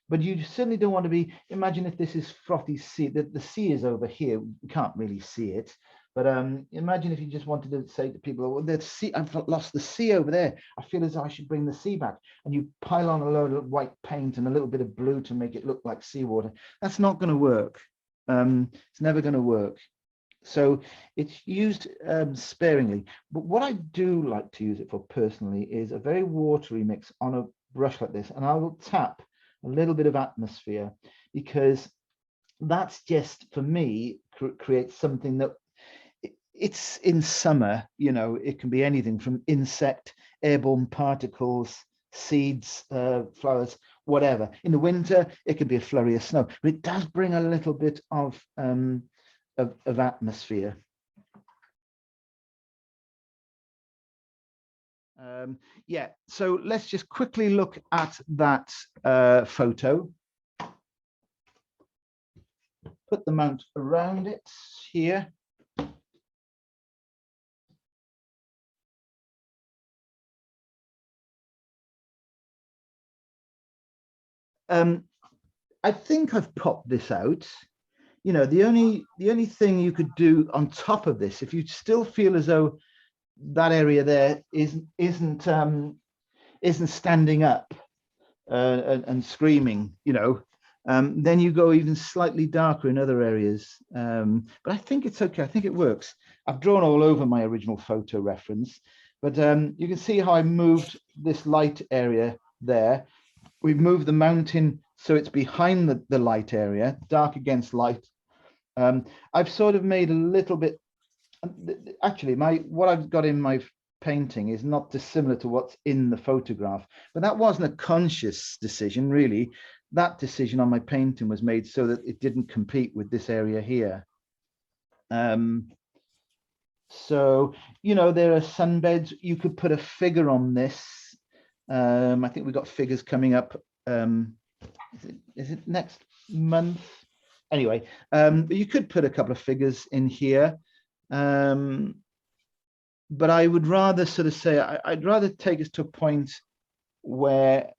But you certainly don't want to be, imagine if this is frothy sea, the sea is over here, you can't really see it. But imagine if you just wanted to say to people, well, the sea, I've lost the sea over there. I feel as though I should bring the sea back. And you pile on a load of white paint and a little bit of blue to make it look like seawater. That's not going to work. It's never going to work. So it's used sparingly. But what I do like to use it for personally is a very watery mix on a brush like this. And I will tap a little bit of atmosphere, because that's just, for me, creates something that it's in summer, you know, it can be anything from insect, airborne particles, seeds, flowers, whatever. In the winter, it can be a flurry of snow, but it does bring a little bit of atmosphere. Yeah, so let's just quickly look at that photo. Put the mount around it here. I think I've popped this out. You know, the only thing you could do on top of this, if you still feel as though that area there isn't standing up and screaming, you know, then you go even slightly darker in other areas. But I think it's okay. I think it works. I've drawn all over my original photo reference, but you can see how I moved this light area there. We've moved the mountain so it's behind the light area, dark against light. I've sort of made a little bit, actually, what I've got in my painting is not dissimilar to what's in the photograph, but that wasn't a conscious decision, really. That decision on my painting was made so that it didn't compete with this area here. So, you know, there are sunbeds. You could put a figure on this. I think we've got figures coming up. Is it next month? Anyway, you could put a couple of figures in here. But I would rather sort of say, I'd rather take us to a point where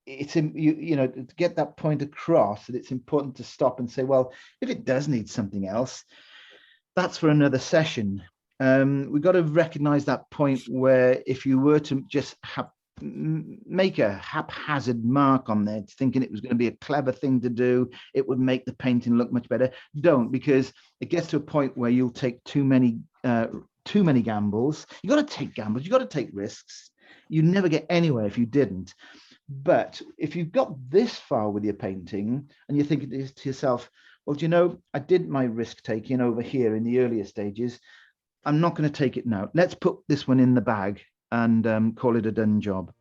it's, you know, to get that point across that it's important to stop and say, well, if it does need something else, that's for another session. We've got to recognize that point where if you were to just make a haphazard mark on there, thinking it was going to be a clever thing to do, it would make the painting look much better. Don't, because it gets to a point where you'll take too many gambles. You got to take gambles. You got to take risks. You never get anywhere if you didn't. But if you've got this far with your painting and you're thinking to yourself, well, do you know, I did my risk taking over here in the earlier stages. I'm not going to take it now. Let's put this one in the bag and call it a done job.